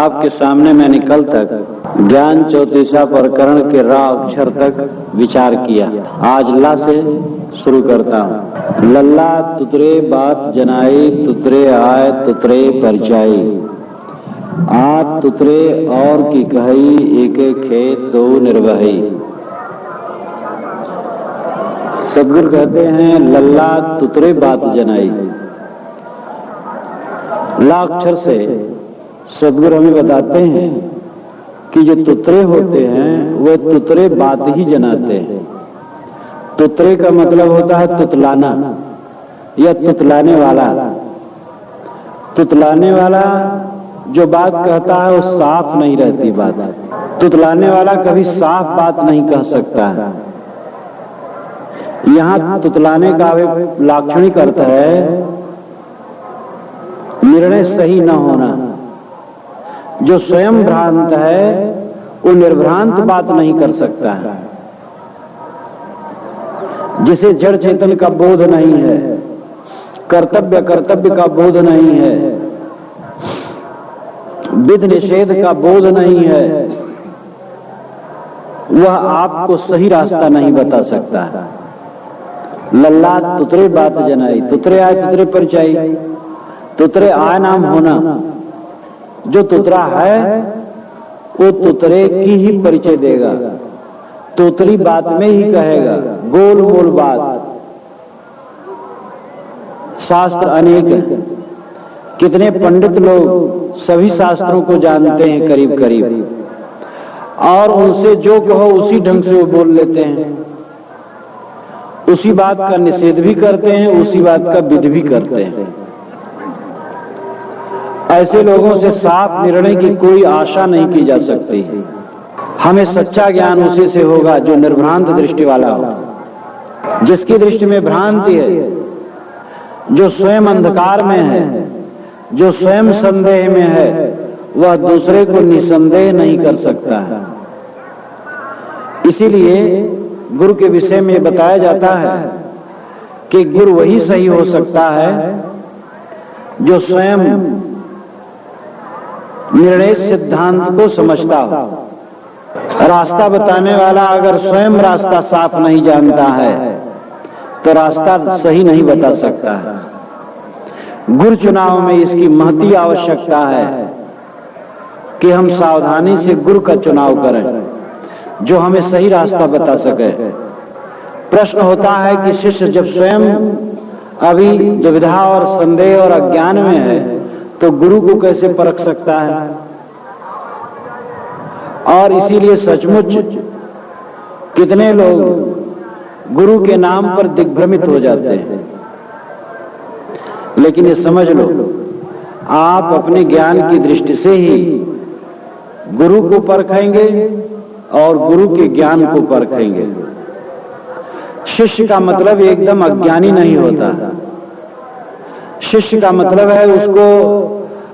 आपके सामने मैंने कल तक ज्ञान चौतीसा प्रकरण के रा अक्षर तक विचार किया। आज ला से शुरू करता हूँ। लल्ला तुतरे बात जनाई, तुतरे आय तुतरे परचाई, आत तुतरे और की कही, एके खेत दो निर्वही। सदगुरु कहते हैं लल्ला तुतरे बात जनाई। ला अक्षर से सदगुरु हमें बताते हैं कि जो तुतरे होते हैं वे तुतरे बात ही जनाते हैं। तुतरे का मतलब होता है तुतलाना या तुतलाने वाला। तुतलाने वाला जो बात कहता है वो साफ नहीं रहती बात। तुतलाने वाला कभी साफ बात नहीं कह सकता है। यहां तुतलाने का लाक्षणिक अर्थ है निर्णय सही न होना। जो स्वयं भ्रांत है वो निर्भ्रांत बात नहीं कर सकता है। जिसे जड़ चेतन का बोध नहीं है, कर्तव्य का बोध नहीं है, विधि निषेध का बोध नहीं है, वह आपको सही रास्ता नहीं बता सकता है। लल्ला तुतरे बात जनाई, तुतरे आए तुतरे परचाई। तुतरे आय नाम होना। जो तुतरा है वो तुतरे की ही परिचय देगा, तुतरी बात में ही कहेगा, गोल मोल बात। शास्त्र अनेक है, कितने पंडित लोग सभी शास्त्रों को जानते हैं करीब करीब, और उनसे जो कहो उसी ढंग से वो बोल लेते हैं। उसी बात का निषेध भी करते हैं, उसी बात का विध भी करते हैं। ऐसे लोगों से साफ निर्णय की कोई आशा नहीं की जा सकती। हमें सच्चा ज्ञान उसी से होगा जो निर्भ्रांत दृष्टि वाला हो, जिसकी दृष्टि में भ्रांति है, जो स्वयं अंधकार में है, जो स्वयं संदेह में है, वह दूसरे को निसंदेह नहीं कर सकता है। इसीलिए गुरु के विषय में बताया जाता है कि गुरु वही सही हो सकता है जो स्वयं निर्णय सिद्धांत को समझता हो। रास्ता बताने वाला अगर स्वयं रास्ता साफ नहीं जानता है तो रास्ता सही नहीं बता सकता है। गुरु चुनाव में इसकी महती आवश्यकता है कि हम सावधानी से गुरु का चुनाव करें जो हमें सही रास्ता बता सके। प्रश्न होता है कि शिष्य जब स्वयं अभी दुविधा और संदेह और अज्ञान में है तो गुरु को कैसे परख सकता है। और इसीलिए सचमुच कितने लोग गुरु के नाम पर दिग्भ्रमित हो जाते हैं। लेकिन ये समझ लो, आप अपने ज्ञान की दृष्टि से ही गुरु को परखेंगे और गुरु के ज्ञान को परखेंगे। शिष्य का मतलब एकदम अज्ञानी नहीं होता। शिष्य का मतलब है उसको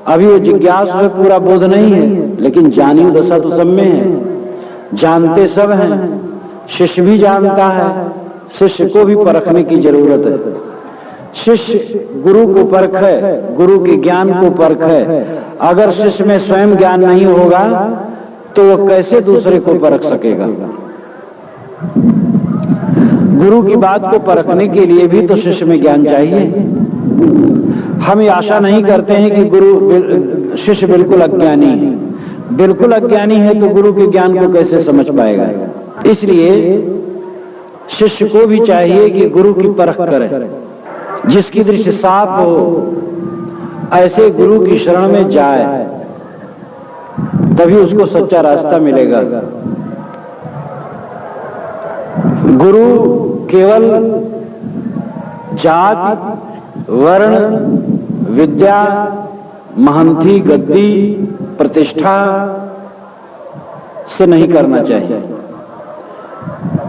अभी वो जिज्ञास में पूरा बोध नहीं है, लेकिन जानी दशा तो सब में है। जानते सब हैं, शिष्य भी जानता है, शिष्य को भी परखने की जरूरत है। शिष्य गुरु को परखे, गुरु के ज्ञान को परखे। अगर शिष्य में स्वयं ज्ञान नहीं होगा तो वह कैसे दूसरे को परख सकेगा। गुरु की बात को परखने के लिए भी तो शिष्य में ज्ञान चाहिए। हम ये आशा नहीं करते हैं कि गुरु शिष्य बिल्कुल अज्ञानी है। बिल्कुल अज्ञानी है तो गुरु के ज्ञान को कैसे समझ पाएगा। इसलिए शिष्य को भी चाहिए कि गुरु की परख करे। जिसकी दृष्टि साफ हो ऐसे गुरु की शरण में जाए, तभी उसको सच्चा रास्ता मिलेगा। गुरु केवल जाति, वर्ण, विद्या, महंती, गद्दी, प्रतिष्ठा से नहीं करना चाहिए।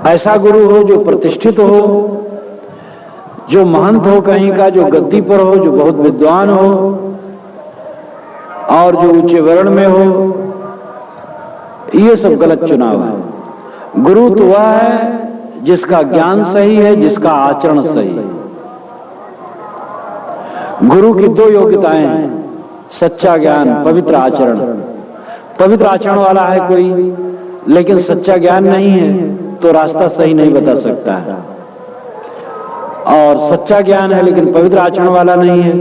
ऐसा गुरु हो जो प्रतिष्ठित हो, जो महंत हो कहीं का, जो गद्दी पर हो, जो बहुत विद्वान हो और जो ऊंचे वर्ण में हो। ये सब गलत चुनाव है। गुरु तो वह है जिसका ज्ञान सही है, जिसका आचरण सही है। गुरु की दो योग्यताएं हैं, सच्चा ज्ञान, पवित्र आचरण। पवित्र आचरण वाला है कोई, लेकिन सच्चा ज्ञान नहीं है तो रास्ता सही नहीं बता सकता है। और सच्चा ज्ञान है लेकिन पवित्र आचरण वाला नहीं है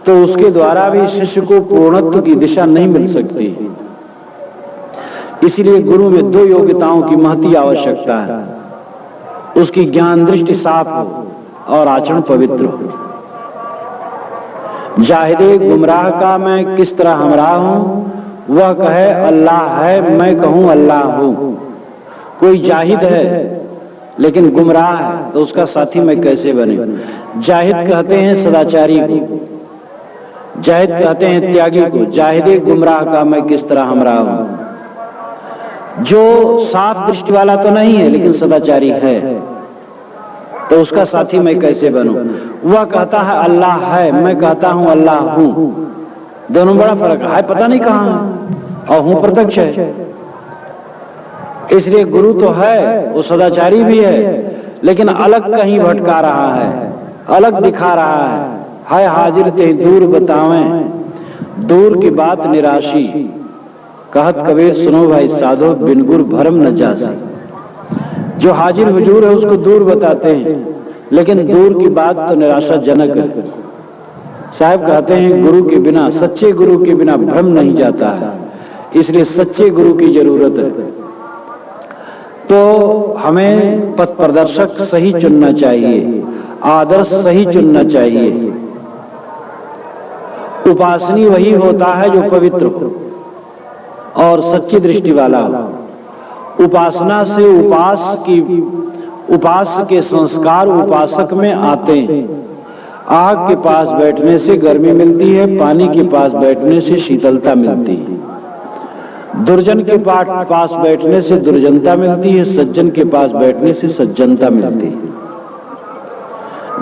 तो उसके द्वारा भी शिष्य को पूर्णत्व की दिशा नहीं मिल सकती। इसलिए गुरु में दो योग्यताओं की महती आवश्यकता है, उसकी ज्ञान दृष्टि साफ हो और आचरण पवित्र हो। जाहिदे गुमराह का मैं किस तरह हमराह हूं, वह कहे अल्लाह है, मैं कहूं अल्लाह हूं। कोई जाहिद है लेकिन गुमराह है तो उसका साथी मैं कैसे बने। जाहिद कहते हैं सदाचारी को, जाहिद कहते हैं त्यागी को। जाहिदे गुमराह का मैं किस तरह हमराह हूं। जो साफ दृष्टि वाला तो नहीं है लेकिन सदाचारी है तो उसका साथी मैं कैसे बनूं। वह कहता है अल्लाह है, मैं कहता हूं अल्लाह हूं। दोनों बड़ा फर्क है, पता नहीं कहां है और हूं प्रत्यक्ष है। इसलिए गुरु तो है, वो सदाचारी भी है लेकिन अलग कहीं भटका रहा है, अलग दिखा रहा है हाजिर ते दूर बतावें, दूर की बात निराशी। कहत कबीर सुनो भाई साधो, बिन गुर भरम न जासी। जो हाजिर हुजूर है उसको दूर बताते हैं लेकिन दूर की बात तो निराशाजनक है। साहब कहते हैं गुरु के बिना, सच्चे गुरु के बिना भ्रम नहीं जाता है, इसलिए सच्चे गुरु की जरूरत है। तो हमें पथ प्रदर्शक सही चुनना चाहिए, आदर्श सही चुनना चाहिए। उपासनी वही होता है जो पवित्र हो और सच्ची दृष्टि वाला हो। उपासना से उपास के संस्कार उपासक में आते हैं। आग के पास बैठने से गर्मी मिलती है, पानी के पास बैठने से शीतलता मिलती है। दुर्जन के पास बैठने से दुर्जनता मिलती है, सज्जन के पास बैठने से सज्जनता मिलती है।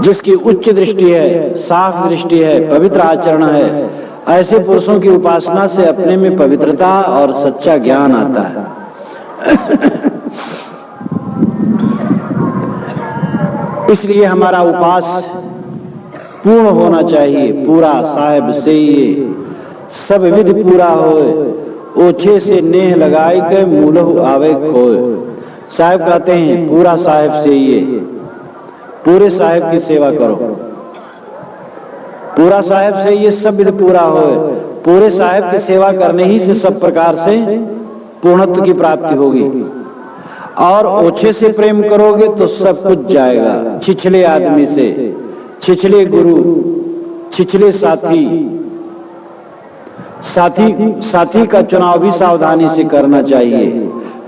जिसकी उच्च दृष्टि है, साफ दृष्टि है, पवित्र आचरण है, ऐसे पुरुषों की उपासना से अपने में पवित्रता और सच्चा ज्ञान आता है। इसलिए हमारा उपास पूर्ण होना चाहिए, पूरा साहेब से ये सब विधि पूरा होए, ओछे से नेह लगाए के मूलहु आवे खोए। साहेब कहते हैं पूरा साहेब से ये, पूरे साहेब की सेवा करो, पूरा साहेब से ये सब विधि पूरा होए। पूरे साहेब की सेवा करने ही से सब प्रकार से पूर्णत्व की प्राप्ति होगी। और ओछे से प्रेम करोगे तो सब कुछ जाएगा। छिछले आदमी से, छिछले गुरु, छिछले साथी का चुनाव भी सावधानी से करना चाहिए।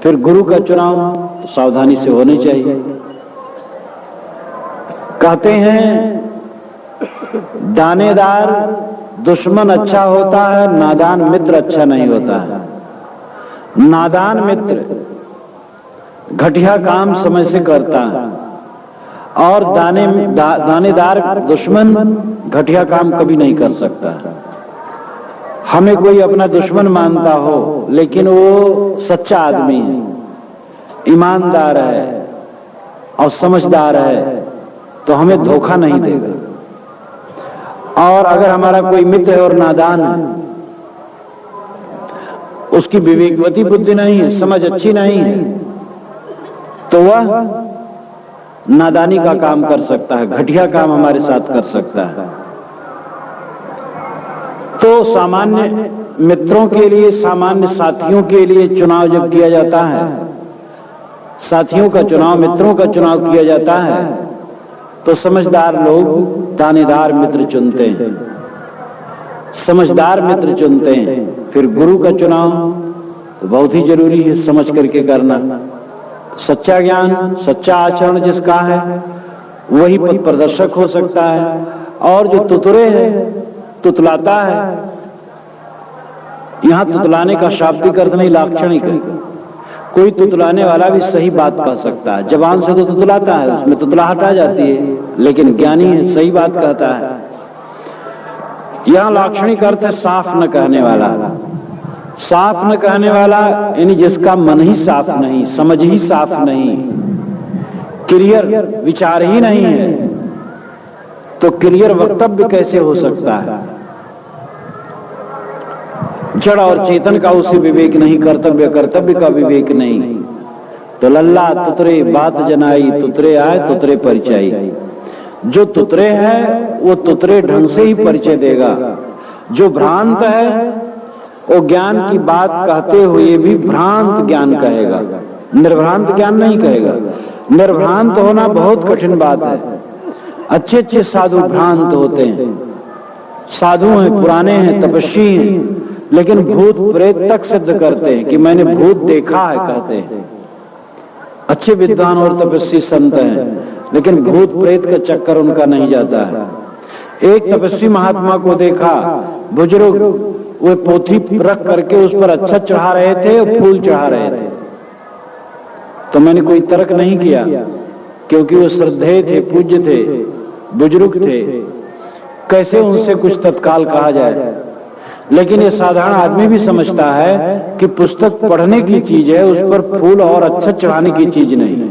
फिर गुरु का चुनाव तो सावधानी से होनी चाहिए। कहते हैं दानेदार दुश्मन अच्छा होता है, नादान मित्र अच्छा नहीं होता है। नादान मित्र घटिया काम समय से करता है और दानेदार दुश्मन घटिया काम कभी नहीं कर सकता। हमें कोई अपना दुश्मन मानता हो लेकिन वो सच्चा आदमी है, ईमानदार है और समझदार है तो हमें धोखा नहीं देगा। और अगर हमारा कोई मित्र है और नादान है, उसकी विवेकवती बुद्धि नहीं है, समझ अच्छी नहीं है, तो वह नादानी का काम कर सकता है, घटिया काम हमारे साथ कर सकता है। तो सामान्य मित्रों के लिए, सामान्य साथियों के लिए चुनाव जब किया जाता है, साथियों का चुनाव, मित्रों का चुनाव किया जाता है, तो समझदार लोग दानेदार मित्र चुनते हैं, समझदार मित्र चुनते हैं। फिर गुरु का चुनाव तो बहुत ही जरूरी है, समझ करके करना। सच्चा ज्ञान, सच्चा आचरण जिसका है वही पथ प्रदर्शक हो सकता है। और जो तुतुरे है, तुतलाता है, यहां तुतलाने का शाब्दिक अर्थ नहीं, लाक्षणिक है। कोई तुतलाने वाला भी सही बात कह सकता है, जबान से तो तुतलाता है, उसमें तुतलाहट आ जाती है, लेकिन ज्ञानी है, सही बात कहता है। यहां लाक्षणिक अर्थ है साफ न कहने वाला। साफ न कहने वाला यानी जिसका मन ही साफ नहीं, समझ ही साफ नहीं, क्लियर विचार ही नहीं है, तो क्लियर वक्तव्य कैसे हो सकता है। जड़ और चेतन का उसे विवेक नहीं, कर्तव्य कर्तव्य का विवेक नहीं। तो लल्ला तुतरे बात जनाई, तुतरे आए तुतरे परिचय। जो तुतरे है वो तुतरे ढंग से ही परिचय देगा। जो भ्रांत है वो ज्ञान की बात कहते हुए भी भ्रांत ज्ञान कहेगा, निर्भ्रांत ज्ञान नहीं कहेगा। निर्भ्रांत होना बहुत कठिन बात है। अच्छे अच्छे साधु भ्रांत होते हैं, साधु हैं, पुराने हैं, तपस्वी हैं, लेकिन भूत प्रेत तक सिद्ध करते हैं कि मैंने भूत देखा है, कहते हैं। अच्छे विद्वान और तपस्वी संत हैं, लेकिन भूत प्रेत का चक्कर उनका नहीं जाता है। एक तपस्वी महात्मा को देखा, बुजुर्ग वो पोथी रख करके उस पर अच्छा चढ़ा रहे थे और फूल चढ़ा रहे थे। तो मैंने कोई तर्क नहीं किया, क्योंकि वो श्रद्धेय थे, पूज्य थे, बुजुर्ग थे, कैसे उनसे कुछ तत्काल कहा जाए। लेकिन ये साधारण आदमी भी समझता है कि पुस्तक पढ़ने की चीज है, उस पर फूल और अच्छा चढ़ाने की चीज नहीं।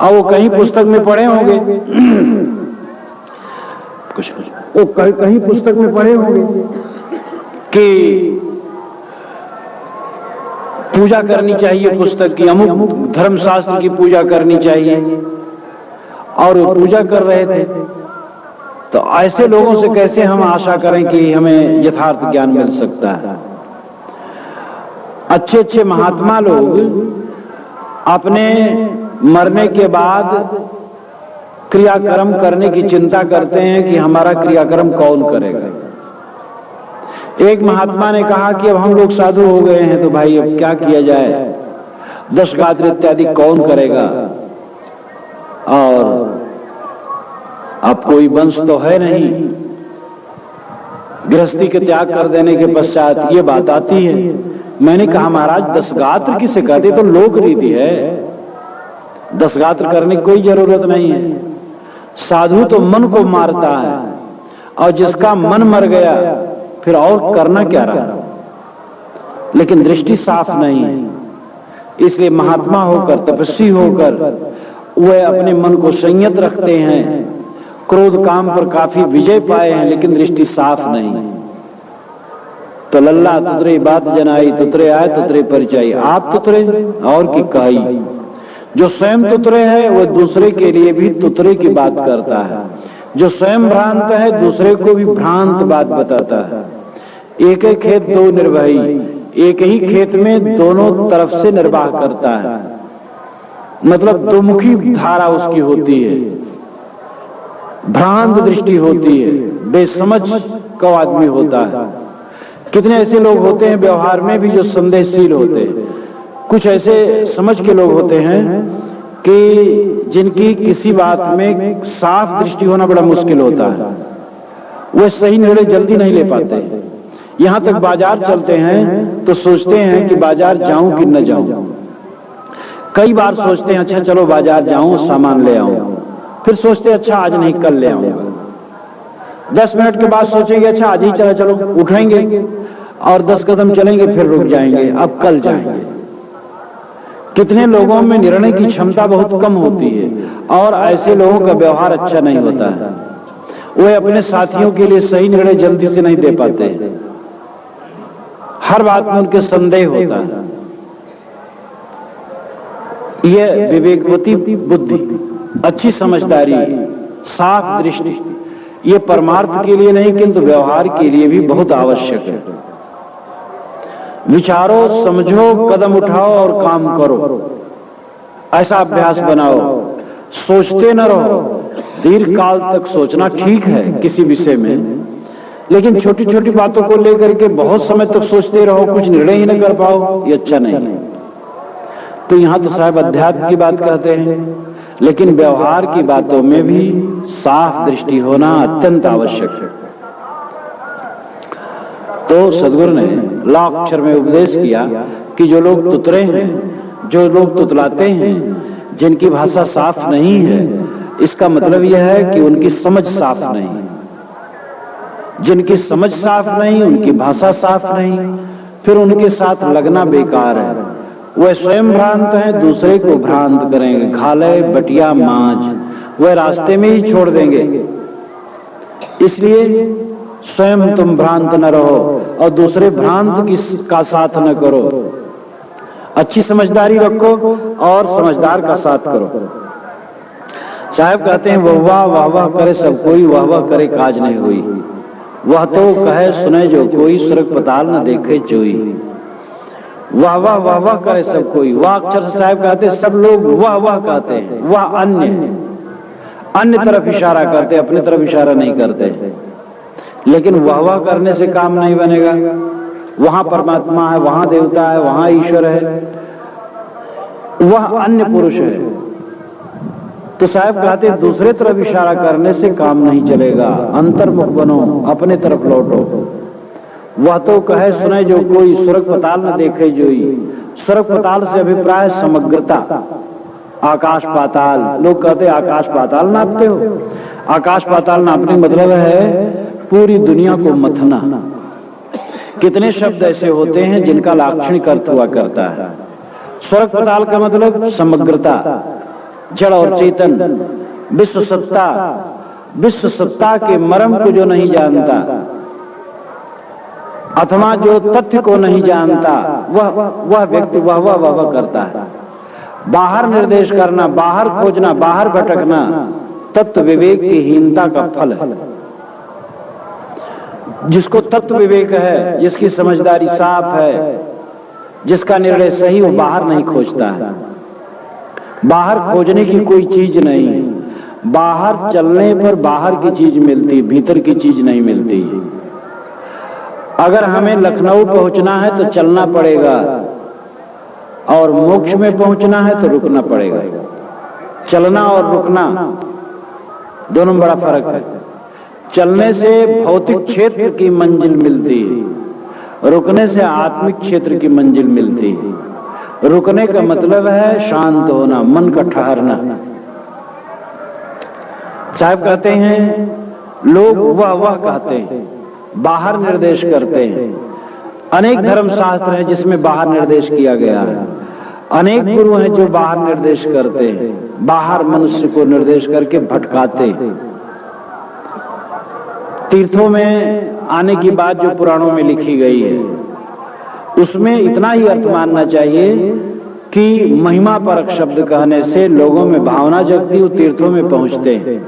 और वो कहीं पुस्तक में पढ़े होंगे कुछ वो कहीं पुस्तक में पढ़े होंगे कि पूजा करनी चाहिए, पुस्तक की अमुक धर्मशास्त्र की पूजा करनी चाहिए, और वो पूजा कर रहे थे। तो ऐसे लोगों से कैसे हम आशा करें कि हमें यथार्थ ज्ञान मिल सकता है। अच्छे अच्छे महात्मा लोग अपने मरने के बाद क्रियाक्रम करने की चिंता करते हैं कि हमारा क्रियाक्रम कौन करेगा। एक महात्मा ने कहा कि अब हम लोग साधु हो गए हैं तो भाई अब क्या किया जाए, दश गात्र इत्यादि कौन करेगा, और अब कोई वंश तो है नहीं। गृहस्थी के त्याग कर देने के पश्चात ये बात आती है। मैंने कहा महाराज दस गात्र किसे कहते, तो लोक रीति है, दस गात्र करने की कोई जरूरत नहीं है। साधु तो मन को मारता है, और जिसका मन मर गया फिर और करना क्या रहा। लेकिन दृष्टि साफ नहीं है, इसलिए महात्मा होकर, तपस्वी होकर वे अपने मन को संयत रखते हैं। क्रोध काम पर काफी विजय पाए हैं, लेकिन दृष्टि साफ नहीं। तो लल्ला तुतरे बात जनाई, तुतरे आए तुतरे परिचय। आप तुतरे और की कही। जो स्वयं तुतरे है वो दूसरे के लिए भी तुतरे की बात करता है। जो स्वयं भ्रांत है दूसरे को भी भ्रांत बात बताता है। एक ही खेत दो निर्वाही, एक ही खेत में दोनों तरफ से निर्वाह करता है, मतलब दोमुखी धारा उसकी होती है, भ्रांत दृष्टि होती है, बेसमझ का आदमी होता है। कितने ऐसे लोग होते हैं व्यवहार में भी जो संदेहशील होते हैं। कुछ ऐसे समझ के लोग होते हैं कि जिनकी किसी बात में साफ दृष्टि होना बड़ा मुश्किल होता है, वे सही निर्णय जल्दी नहीं ले पाते। यहां तक बाजार चलते हैं तो सोचते हैं कि बाजार जाऊं कि न जाऊं। कई बार सोचते हैं अच्छा चलो बाजार जाऊं, सामान ले आऊं, फिर सोचते अच्छा आज नहीं कल ले आऊंगा। 10 मिनट के बाद सोचेंगे अच्छा आज ही चला चलो, उठेंगे और 10 कदम चलेंगे, फिर रुक जाएंगे, अब कल जाएंगे। कितने लोगों में निर्णय की क्षमता बहुत कम होती है, और ऐसे लोगों का व्यवहार अच्छा नहीं होता है। वे अपने साथियों के लिए सही निर्णय जल्दी से नहीं दे पाते, हर बात में उनके संदेह होता है। यह विवेकवती बुद्धि, अच्छी समझदारी, साफ दृष्टि, ये परमार्थ के लिए नहीं किंतु व्यवहार के लिए भी बहुत आवश्यक है। विचारो, समझो, कदम उठाओ और काम करो, ऐसा अभ्यास बनाओ। सोचते न रहो। दीर्घ काल तक सोचना ठीक है किसी विषय में, लेकिन छोटी छोटी बातों को लेकर के बहुत समय तक सोचते रहो, कुछ निर्णय ही न कर पाओ, ये अच्छा नहीं है। तो यहां तो साहब अध्यात्म की बात कहते हैं, लेकिन व्यवहार की बातों में भी साफ दृष्टि होना अत्यंत आवश्यक है। तो सदगुरु ने लाक्षर में उपदेश किया कि जो लोग तुतरे हैं, जो लोग तुतलाते हैं, जिनकी भाषा साफ नहीं है, इसका मतलब यह है कि उनकी समझ साफ नहीं। जिनकी समझ साफ नहीं, उनकी भाषा साफ नहीं, फिर उनके साथ लगना बेकार है। वह स्वयं भ्रांत हैं, दूसरे को भ्रांत करेंगे। खाले बटिया मांझ वह रास्ते में ही छोड़ देंगे। इसलिए स्वयं तुम भ्रांत न रहो और दूसरे भ्रांत का साथ न करो। अच्छी समझदारी रखो और समझदार का साथ करो। साहब कहते हैं वाह वाह वाह करे सब कोई, वाह वाह करे काज नहीं हुई। वह तो कहे सुने जो कोई, स्वर्ग पताल न देखे चोई। वाह वाह वाह वाह करे सब कोई। वाह अक्षर साहब कहते हैं सब लोग वाह वाह कहते हैं। वाह अन्य तरफ इशारा करते, अपनी तरफ इशारा नहीं करते। लेकिन वाह वाह करने से काम नहीं बनेगा। वहां परमात्मा है, वहां देवता है, वहां ईश्वर है, वह अन्य पुरुष है। तो साहब कहते दूसरे तरफ इशारा करने से काम नहीं चलेगा। अंतर्मुख बनो, अपने तरफ लौटो। वह तो कहे सुने जो कोई, स्वर्ग पताल न देखे जोई। स्वर्ग पताल से अभिप्राय समग्रता, आकाश पाताल। लोग कहते आकाश पाताल नापते हो। आकाश पाताल नापने मतलब है पूरी दुनिया को मथना। कितने शब्द ऐसे होते हैं जिनका लाक्षणिक अर्थ हुआ करता है। स्वर्ग पताल का मतलब समग्रता, जड़ और चेतन, विश्व सत्ता। विश्व सत्ता के मर्म को जो नहीं जानता अथवा जो तथ्य को नहीं जानता वह व्यक्ति वाह वाह वाह वाह करता है। बाहर निर्देश करना, बाहर खोजना, बाहर भटकना तत्व विवेक की हीनता का फल है। जिसको तत्व विवेक है, जिसकी समझदारी साफ है, जिसका निर्णय सही, वो बाहर नहीं खोजता है। बाहर खोजने की कोई चीज नहीं। बाहर चलने पर बाहर की चीज मिलती, भीतर की चीज नहीं मिलती। अगर हमें लखनऊ पहुंचना है तो चलना पड़ेगा, और मोक्ष में पहुंचना है तो रुकना पड़ेगा। चलना और रुकना दोनों में बड़ा फर्क है। चलने से भौतिक क्षेत्र की मंजिल मिलती है, रुकने से आत्मिक क्षेत्र की मंजिल मिलती है। रुकने का मतलब है शांत होना, मन का ठहरना। साहब कहते हैं लोग वाह वाह कहते हैं, बाहर निर्देश करते हैं। अनेक धर्म शास्त्र हैं जिसमें बाहर निर्देश किया गया है। अनेक गुरु हैं जो बाहर निर्देश करते हैं, बाहर मनुष्य को निर्देश करके भटकाते हैं। तीर्थों में आने की बात जो पुराणों में लिखी गई है उसमें इतना ही अर्थ मानना चाहिए कि महिमा परक शब्द कहने से लोगों में भावना जगती, वो तीर्थों में पहुंचते हैं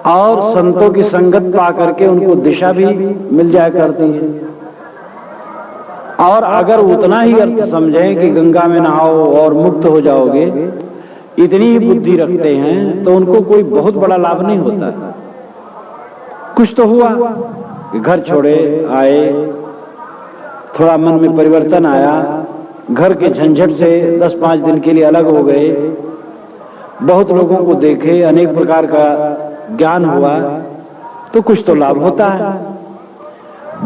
और संतों की संगत पा करके उनको दिशा भी मिल जाया करती है। और अगर उतना ही अर्थ समझें कि गंगा में नहाओ और मुक्त हो जाओगे, इतनी ही बुद्धि रखते हैं तो उनको कोई बहुत बड़ा लाभ नहीं होता। कुछ तो हुआ कि घर छोड़े आए, थोड़ा मन में परिवर्तन आया, घर के झंझट से 10-5 दिन के लिए अलग हो गए, बहुत लोगों को देखे, अनेक प्रकार का ज्ञान हुआ, तो कुछ तो लाभ होता है।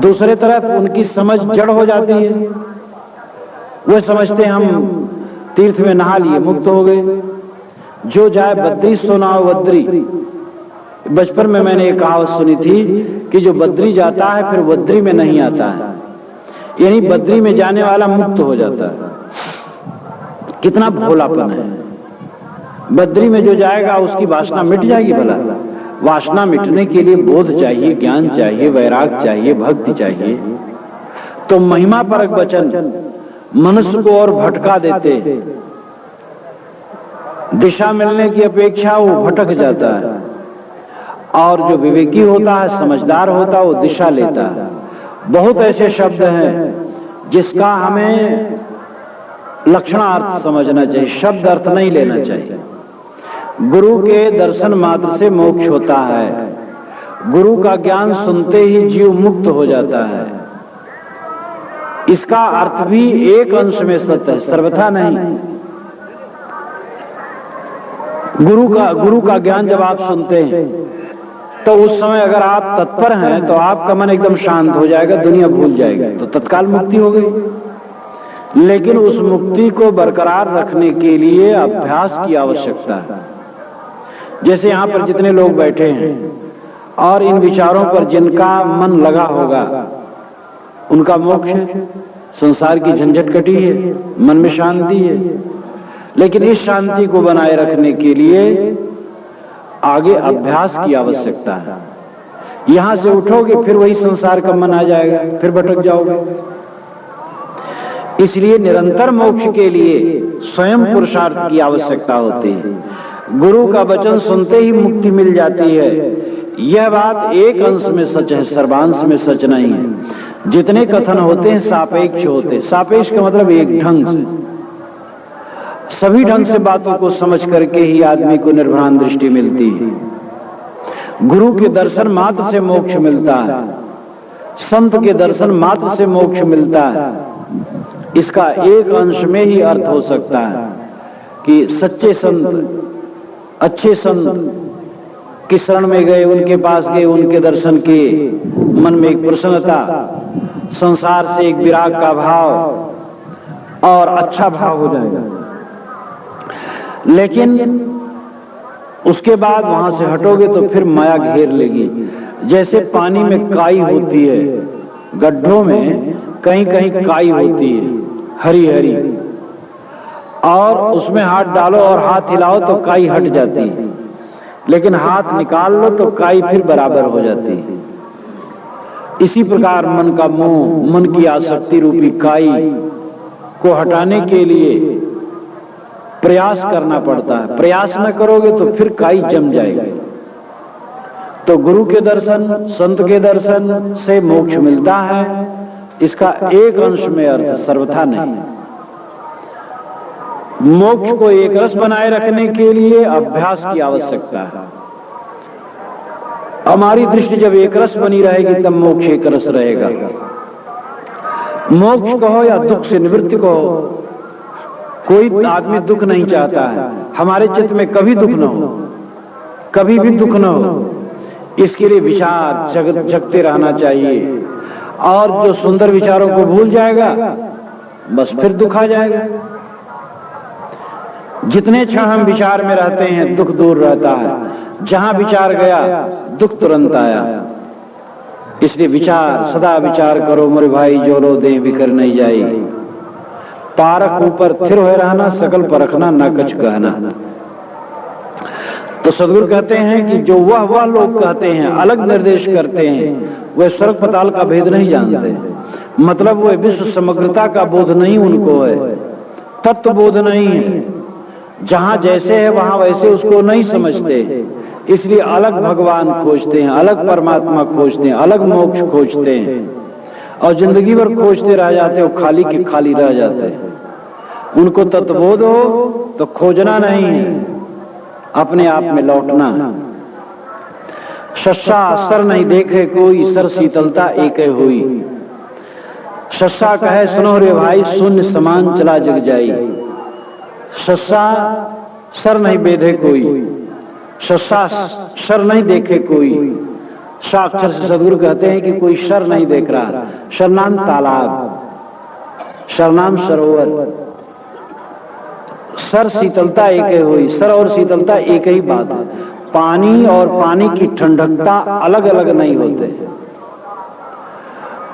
दूसरे तरफ उनकी समझ जड़ हो जाती है। वे समझते हैं हम तीर्थ में नहा लिए, मुक्त हो गए। जो जाए बद्री सो नाव बद्री। बचपन में मैंने एक कहावत सुनी थी कि जो बद्री जाता है फिर बद्री में नहीं आता है, यानी बद्री में जाने वाला मुक्त हो जाता है। कितना भोलापन है। बद्री में जो जाएगा उसकी वासना मिट जाएगी। भला वासना मिटने के लिए बोध चाहिए, ज्ञान चाहिए, वैराग चाहिए, भक्ति चाहिए। तो महिमा परक वचन मनुष्य को और भटका देते, दिशा मिलने की अपेक्षा वो भटक जाता है। और जो विवेकी होता है, समझदार होता है, वो दिशा लेता है। बहुत ऐसे शब्द हैं जिसका हमें लक्षणार्थ समझना चाहिए, शब्द अर्थ नहीं लेना चाहिए। गुरु के दर्शन मात्र से मोक्ष होता है। गुरु का ज्ञान सुनते ही जीव मुक्त हो जाता है। इसका अर्थ भी एक अंश में सत्य है, सर्वथा नहीं। गुरु का ज्ञान जब आप सुनते हैं तो उस समय अगर आप तत्पर हैं तो आपका मन एकदम शांत हो जाएगा, दुनिया भूल जाएगी, तो तत्काल मुक्ति हो गई। लेकिन उस मुक्ति को बरकरार रखने के लिए अभ्यास की आवश्यकता है। जैसे यहां पर जितने लोग बैठे हैं और इन विचारों पर जिनका मन लगा होगा उनका मोक्ष है, संसार की झंझट कटी है, मन में शांति है। लेकिन इस शांति को बनाए रखने के लिए आगे अभ्यास की आवश्यकता है। यहां से उठोगे फिर वही संसार का मन आ जाएगा, फिर भटक जाओगे। इसलिए निरंतर मोक्ष के लिए स्वयं पुरुषार्थ की आवश्यकता होती है। गुरु का वचन सुनते ही मुक्ति मिल जाती है, यह बात एक अंश में सच है, सर्वांश में सच नहीं है। जितने कथन होते हैं सापेक्ष होते हैं। सापेक्ष का मतलब एक ढंग से, सभी ढंग से बातों को समझ करके ही आदमी को निर्भ्रांत दृष्टि मिलती है। गुरु के दर्शन मात्र से मोक्ष मिलता है, संत के दर्शन मात्र से मोक्ष मिलता है। इसका एक अंश में ही अर्थ हो सकता है कि सच्चे संत, अच्छे संत की शरण में गए, उनके पास गए, उनके दर्शन किए, मन में एक प्रसन्नता, संसार से एक विराग का भाव और अच्छा भाव हो जाएगा। लेकिन उसके बाद वहां से हटोगे तो फिर माया घेर लेगी। जैसे पानी में काई होती है, गड्ढों में कहीं कहीं काई होती है हरी हरी, और उसमें हाथ डालो और हाथ हिलाओ तो काई हट जाती है, लेकिन हाथ निकाल लो तो काई फिर बराबर हो जाती है। इसी प्रकार मन का मोह, मन की आसक्ति रूपी काई को हटाने के लिए प्रयास करना पड़ता है। प्रयास न करोगे तो फिर काई जम जाएगी। तो गुरु के दर्शन, संत के दर्शन से मोक्ष मिलता है, इसका एक अंश में अर्थ, सर्वथा नहीं। मोक्ष को एक रस बनाए रखने के लिए अभ्यास की आवश्यकता है। हमारी दृष्टि जब एक रस बनी रहेगी तब मोक्ष एक रस रहेगा। मोक्ष कहो या दुख से निवृत्ति कहो, कोई आदमी दुख नहीं चाहता है। हमारे चित्त में कभी दुख न हो, कभी भी दुख न हो, इसके लिए विचार जगते रहना चाहिए। और जो सुंदर विचारों को भूल जाएगा बस फिर दुख आ जाएगा। जितने क्षण हम विचार में रहते हैं दुख दूर रहता है, जहां विचार गया दुख तुरंत आया। इसलिए विचार, सदा विचार करो मोरे भाई, जो रो दे बिखर नहीं जाई। पारक ऊपर थिर हुए रहना, सकल परखना ना कछ कहना। तो सदगुरु कहते हैं कि जो वह लोग कहते हैं, अलग निर्देश करते हैं, वे स्वर्ग पताल का भेद नहीं जानते। मतलब वो विश्व समग्रता का बोध नहीं उनको है, तत्व बोध नहीं है। जहां जैसे है वहां वैसे उसको नहीं समझते, इसलिए अलग भगवान खोजते हैं, अलग परमात्मा खोजते हैं, अलग मोक्ष खोजते हैं, और जिंदगी भर खोजते रह जाते हो, खाली के खाली रह जाते हैं। उनको तत्वबोध हो तो खोजना नहीं है, अपने आप में लौटना। शस्सा सर नहीं देखे कोई, सर शीतलता एक हुई। शस्सा कहे सुनो रे भाई, शून्य समान चला जग जाई। शस्सा सर नहीं बेधे कोई, शस्सा सर नहीं देखे कोई। साक्षर से सदगुरु कहते हैं कि कोई सर नहीं देख रहा। शरनाम तालाब, शरनाम सरोवर, सर शीतलता एक हुई। सर और शीतलता एक ही बात है। पानी और पानी की ठंडकता अलग अलग नहीं होते।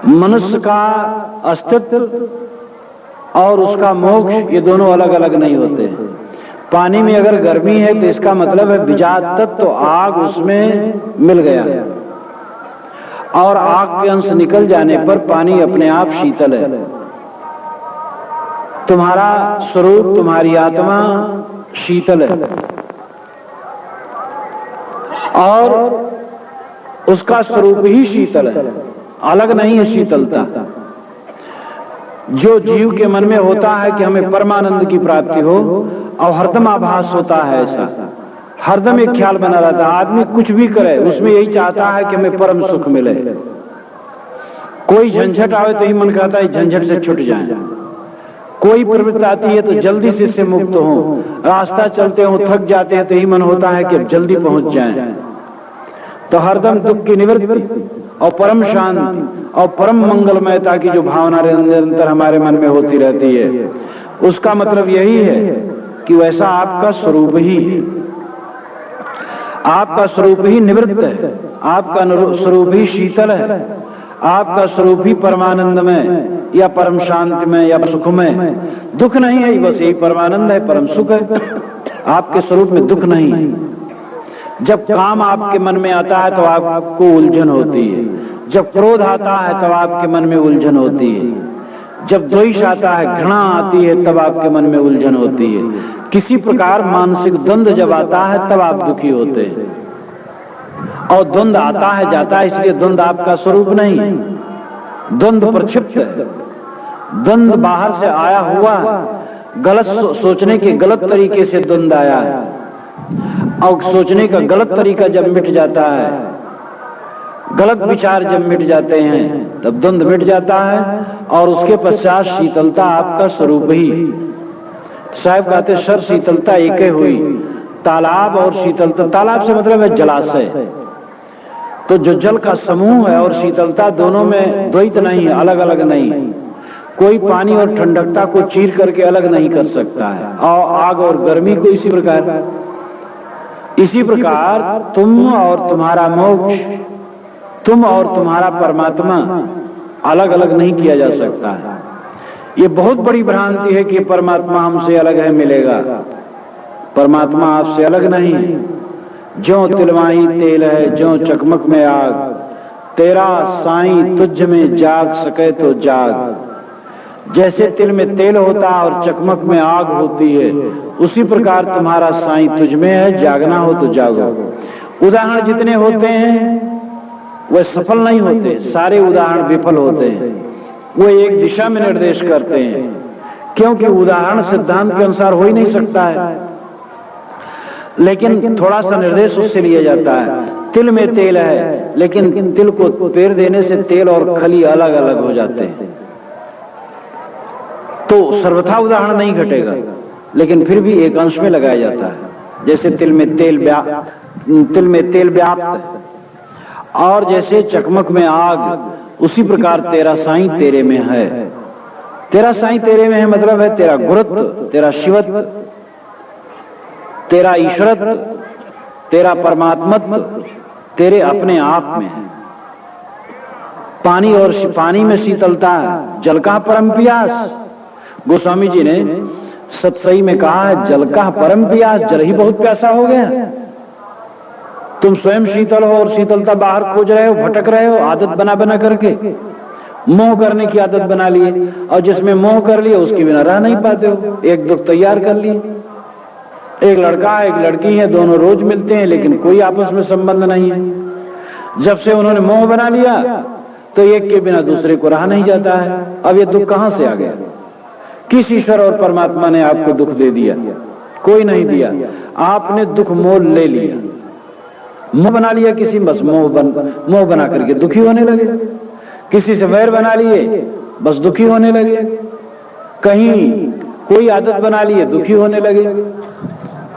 मनुष्य का अस्तित्व और उसका मोक्ष, ये दोनों अलग अलग नहीं होते। पानी में अगर गर्मी है तो इसका मतलब है विजात तत्व, तो आग उसमें मिल गया, और आग के अंश निकल जाने पर पानी अपने आप शीतल है। तुम्हारा स्वरूप, तुम्हारी आत्मा शीतल है, और उसका स्वरूप ही शीतल है, अलग नहीं है शीतलता। जो जीव के मन में होता है कि हमें परमानंद की प्राप्ति हो, और हरदम आभास होता है ऐसा, हरदम एक ख्याल बना रहता है। आदमी कुछ भी करे उसमें यही चाहता है कि हमें परम सुख मिले। कोई झंझट आवे तो ही मन कहता है झंझट से छूट जाए। कोई प्रवृत्ति आती है तो जल्दी से इससे मुक्त हो। रास्ता चलते हो थक जाते हैं तो ही मन होता है कि अब जल्दी पहुंच जाएं। तो हरदम दुख की निवृत्ति और परम शांति और परम मंगलमयता की जो भावना निरंतर हमारे मन में होती रहती है, उसका मतलब यही है कि वैसा आपका स्वरूप ही, आपका स्वरूप ही निवृत्त है, आपका स्वरूप ही शीतल है, आपका स्वरूप ही परमानंद में या परम शांति में या सुख में। दुख नहीं है, बस यही परमानंद है, परम सुख है। आपके स्वरूप में दुख नहीं है। जब काम आपके मन में आता है तो आपको उलझन होती है, जब क्रोध आता है तब आपके मन में उलझन होती है, जब द्वेष आता है, घृणा आती है, तब आपके मन में उलझन होती है। किसी प्रकार मानसिक द्वंद्व जब आता है तब आप दुखी होते हैं। और द्वंद्व आता है जाता है, इसलिए द्वंद्व आपका स्वरूप नहीं, द्वंद्व प्रक्षिप्त है। द्वंद्व बाहर से आया हुआ, गलत सोचने के गलत तरीके से द्वंद्व आया है, और सोचने का गलत तरीका जब मिट जाता है, गलत विचार जब मिट जाते हैं, तब द्वंद्व मिट जाता है, और उसके पश्चात शीतलता आपका स्वरूप ही। साहब कहते सर शीतलता एक हुई, तालाब और शीतलता, तालाब से मतलब है जलाशय, तो जो जल का समूह है और शीतलता दोनों में द्वैत नहीं है, अलग अलग नहीं। कोई पानी और ठंडकता को चीर करके अलग नहीं कर सकता है, और आग और गर्मी को इसी प्रकार तुम और तुम्हारा मोक्ष, तुम और तुम्हारा परमात्मा अलग अलग नहीं किया जा सकता है। ये बहुत बड़ी भ्रांति है कि परमात्मा हमसे अलग है, मिलेगा। परमात्मा आपसे अलग नहीं है। ज्यों तिलवाही तेल है, ज्यों चकमक में आग, तेरा साईं तुझ में जाग सके तो जाग। जैसे तिल में तेल होता है और चकमक में आग होती है, उसी प्रकार तुम्हारा साईं तुझ में है, जागना हो तो जागो। उदाहरण जितने होते हैं वह सफल नहीं होते, सारे उदाहरण विफल होते हैं। वो एक दिशा में निर्देश करते हैं, क्योंकि उदाहरण सिद्धांत के अनुसार हो ही नहीं सकता है, लेकिन थोड़ा सा निर्देश उससे लिया जाता है। तिल में तेल है, लेकिन तिल को पेर देने से तेल और खली अलग अलग हो जाते हैं, तो सर्वथा उदाहरण नहीं घटेगा, लेकिन फिर भी एक अंश में लगाया जाता है। जैसे तिल में तेल व्याप्त है, और जैसे चकमक में आग, उसी प्रकार तेरा साईं तेरे में है। तेरा साईं तेरे में है मतलब है तेरा गुरुत्व, तेरा शिवत्व, तेरा ईश्वरत्व, तेरा परमात्मत्व तेरे अपने आप में है। पानी में शीतलता है, जल का परम पियास। गोस्वामी जी ने सतसई में कहा है, जल का परम पियास, जल ही बहुत प्यासा हो गया। तुम स्वयं शीतल हो और शीतलता बाहर खोज रहे हो, भटक रहे हो, आदत बना बना करके मोह करने की आदत बना लिए, और जिसमें मोह कर लिए उसके बिना रह नहीं पाते हो। एक दुख तैयार कर लिए, एक लड़का एक लड़की है, दोनों रोज मिलते हैं लेकिन कोई आपस में संबंध नहीं है। जब से उन्होंने मोह बना लिया तो एक के बिना दूसरे को रहा नहीं जाता है। अब ये दुख कहां से आ गया? किस ईश्वर और परमात्मा ने आपको दुख दे दिया? कोई नहीं दिया, आपने दुख मोल ले लिया, मोह बना लिया किसी, बस मोह बना करके दुखी होने लगे। किसी से वैर बना लिए, बस दुखी होने लगे। कहीं कोई आदत बना लिए, दुखी होने लगे।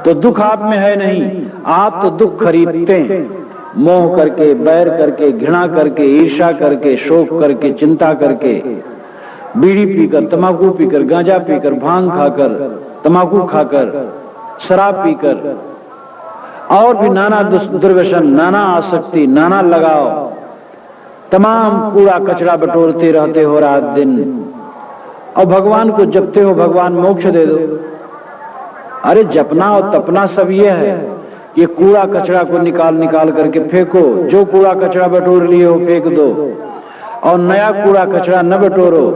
तो दुख आप में है नहीं, आप तो दुख खरीदते हैं, मोह करके, बैर करके, घृणा करके, ईर्ष्या करके, शोक करके, चिंता करके, बीड़ी पीकर, तंबाकू पीकर, गांजा पीकर, भांग खाकर, तंबाकू खाकर, शराब पीकर, और भी नाना दुर्व्यसन, नाना आसक्ति, नाना लगाव, तमाम कूड़ा कचरा बटोरते रहते हो रात दिन, और भगवान को जपते हो, भगवान मोक्ष दे दो। अरे जपना और तपना सब ये है, ये कूड़ा कचरा को निकाल करके फेंको। जो कूड़ा कचरा बटोर लिए हो फेंक दो, और नया कूड़ा कचरा न बटोरो।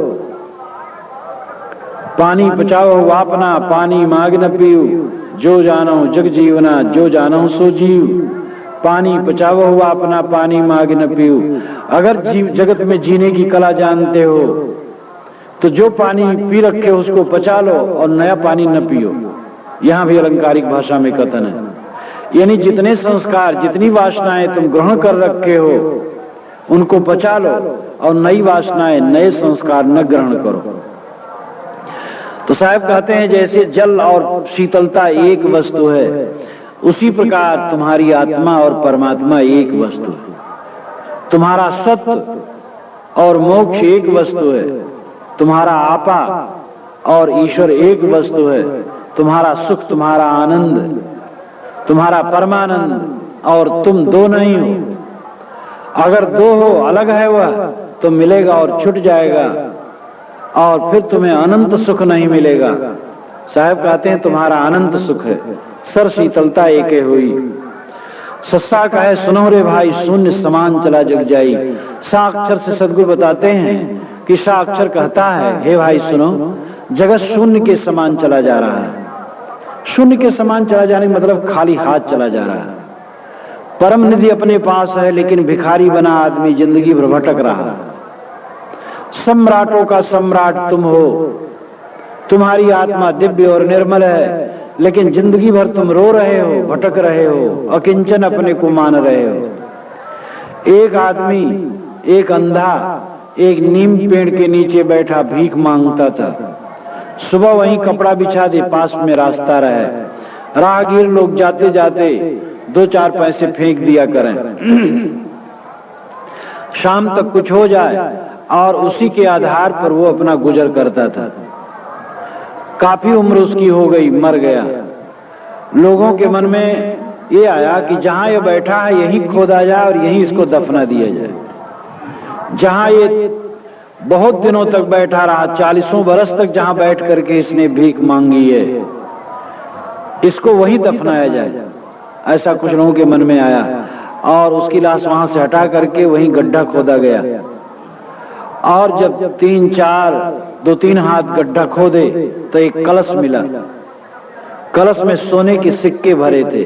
पानी बचाओ वापना, पानी मांग न पीऊ, जो जानो जग जीवना, जो जानो सो जीव। पानी बचाओ हुआ अपना, पानी मांग न पीऊ। अगर जगत में जीने की कला जानते हो तो जो पानी पी रखे हो उसको बचा लो और नया पानी न पियो। यहां भी अलंकारिक भाषा में कथन है, यानी जितने संस्कार, जितनी वासनाएं तुम ग्रहण कर रखे हो उनको बचा लो और नई वासनाएं, नए संस्कार न ग्रहण करो। तो साहब कहते हैं जैसे जल और शीतलता एक वस्तु है, उसी प्रकार तुम्हारी आत्मा और परमात्मा एक वस्तु है। तुम्हारा सत्य और मोक्ष एक वस्तु है, तुम्हारा आपा और ईश्वर एक वस्तु है। तुम्हारा सुख, तुम्हारा आनंद, तुम्हारा परमानंद और तुम दो नहीं हो। अगर दो हो, अलग है वह, तो मिलेगा और छूट जाएगा और फिर तुम्हें अनंत सुख नहीं मिलेगा। साहब कहते हैं तुम्हारा अनंत सुख है, सर शीतलता एक हुई। सस्ता कहे सुनो रे भाई, शून्य समान चला जग जाई। साक्षर से सदगुरु बताते हैं कि साक्षर कहता है, हे भाई सुनो, जगत शून्य के समान चला जा रहा है। शून्य के समान चला जाने मतलब खाली हाथ चला जा रहा है। परम निधि अपने पास है, लेकिन भिखारी बना आदमी जिंदगी भर भटक रहा है। सम्राटों का सम्राट तुम हो, तुम्हारी आत्मा दिव्य और निर्मल है, लेकिन जिंदगी भर तुम रो रहे हो, भटक रहे हो, अकिंचन अपने को मान रहे हो। एक आदमी, एक अंधा एक नीम पेड़ के नीचे बैठा भीख मांगता था। सुबह वहीं कपड़ा बिछा दे, पास में रास्ता रहे, राहगीर लोग जाते जाते 2-4 पैसे फेंक दिया करें। शाम तक कुछ हो जाए और उसी के आधार पर वो अपना गुजर करता था। काफी उम्र उसकी हो गई, मर गया। लोगों के मन में ये आया कि जहां ये बैठा है यहीं खोदा जाए और यहीं इसको दफना दिया जाए। जहां ये बहुत दिनों तक बैठा रहा, 40 बरस तक जहां बैठ करके इसने भीख मांगी है, इसको वहीं दफनाया जाए, ऐसा कुछ लोगों के मन में आया। और उसकी लाश वहां से हटा करके वहीं गड्ढा खोदा गया। और जब 2-3 हाथ गड्ढा खोदे तो एक कलश मिला। कलश में सोने के सिक्के भरे थे।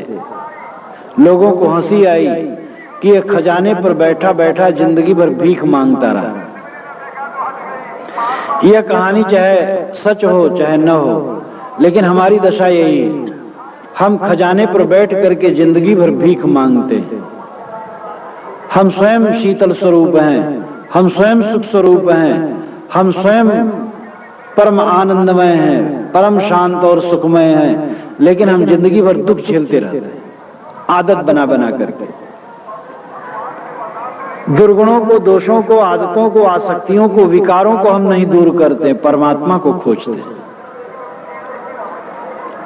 लोगों को हंसी आई कि ये खजाने पर बैठा बैठा जिंदगी भर भीख मांगता रहा। यह कहानी चाहे सच हो चाहे न हो, लेकिन हमारी दशा यही है, हम खजाने पर बैठ करके जिंदगी भर भीख मांगते हैं। हम स्वयं शीतल स्वरूप हैं, हम स्वयं सुख स्वरूप हैं, हम स्वयं परम आनंदमय हैं, परम शांत और सुखमय हैं, लेकिन हम जिंदगी भर दुख झेलते रहते हैं, आदत बना बना करके। दुर्गुणों को, दोषों को, आदतों को, आसक्तियों को, विकारों को हम नहीं दूर करते, परमात्मा को खोजते हैं।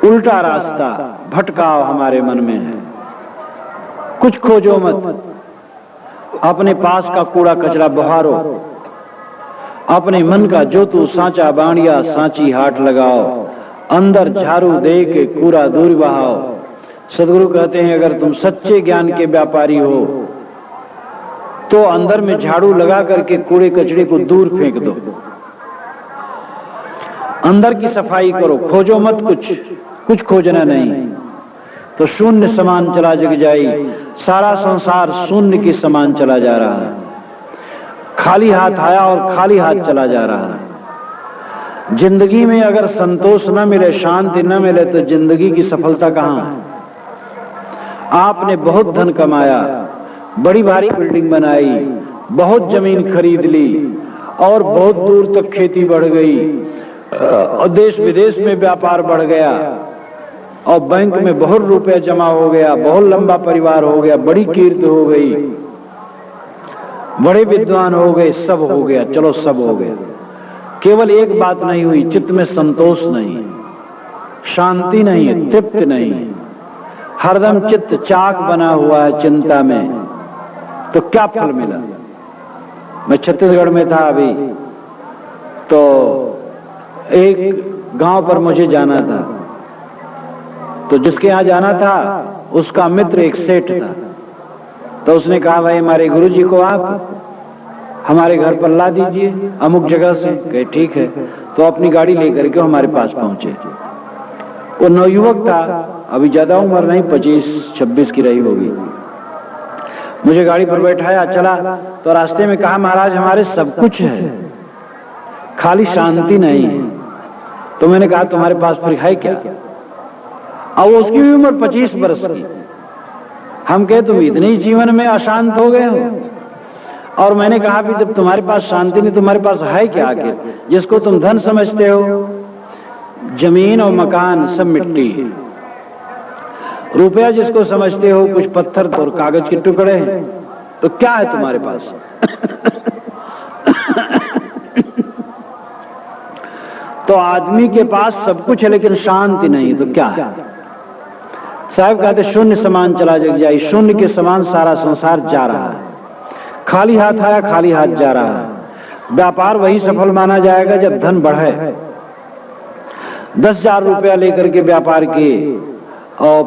उल्टा रास्ता, भटकाव हमारे मन में है। कुछ खोजो मत, अपने पास का कूड़ा कचरा बहारो, अपने मन का जो तू सांचा बाणिया सांची हाट लगाओ, अंदर झाड़ू दे के कूड़ा दूर बहाओ। सदगुरु कहते हैं अगर तुम सच्चे ज्ञान के व्यापारी हो तो अंदर में झाड़ू लगा करके कूड़े कचड़े को दूर फेंक दो, अंदर की सफाई करो, खोजो मत, कुछ खोजना नहीं। तो शून्य समान चला जग जाई। सारा संसार शून्य के समान चला जा रहा है। खाली हाथ आया और खाली हाथ चला जा रहा है। जिंदगी में अगर संतोष न मिले, शांति न मिले, तो जिंदगी की सफलता कहां है? आपने बहुत धन कमाया, बड़ी भारी बिल्डिंग बनाई, बहुत जमीन खरीद ली और बहुत दूर तक खेती बढ़ गई और देश विदेश में व्यापार बढ़ गया और बैंक में बहुत रुपया जमा हो गया, बहुत लंबा परिवार हो गया, बड़ी कीर्ति हो गई, बड़े विद्वान हो गए, सब हो गया, चलो सब हो गया। केवल एक बात नहीं हुई, चित्त में संतोष नहीं, शांति नहीं है, तृप्ति नहीं है। हरदम चित्त चाक बना हुआ है चिंता में, तो क्या फल मिला? मैं छत्तीसगढ़ में था अभी, तो एक गांव पर मुझे जाना था। तो जिसके यहाँ जाना था उसका मित्र एक सेठ था। तो उसने कहा भाई हमारे गुरुजी को आप हमारे घर पर ला दीजिए अमुक जगह से। कहे ठीक है। तो अपनी गाड़ी लेकर के हमारे पास पहुंचे। वो नवयुवक था, अभी ज्यादा उम्र नहीं, 25-26 की रही होगी। मुझे गाड़ी पर बैठाया, चला तो रास्ते में कहा महाराज हमारे सब कुछ है, खाली शांति नहीं है। तो मैंने कहा तुम्हारे पास फिर है क्या? और उसकी भी उम्र 25 वर्ष की। हम कहे तुम इतने ही जीवन में अशांत हो गए हो। और मैंने कहा भी जब तुम्हारे पास शांति नहीं, तुम्हारे पास है क्या आखिर? जिसको तुम धन समझते हो, जमीन और मकान सब मिट्टी है। रुपया जिसको समझते हो कुछ पत्थर और कागज के टुकड़े हैं, तो क्या है तुम्हारे पास? तो आदमी के पास सब कुछ है लेकिन शांति नहीं, तो क्या है? साहब कहते शून्य समान चला जग जाए। शून्य के समान सारा संसार जा रहा है। खाली हाथ आया, खाली हाथ जा रहा है। व्यापार वही सफल माना जाएगा जब धन बढ़े। 10,000 रुपया लेकर के व्यापार किए और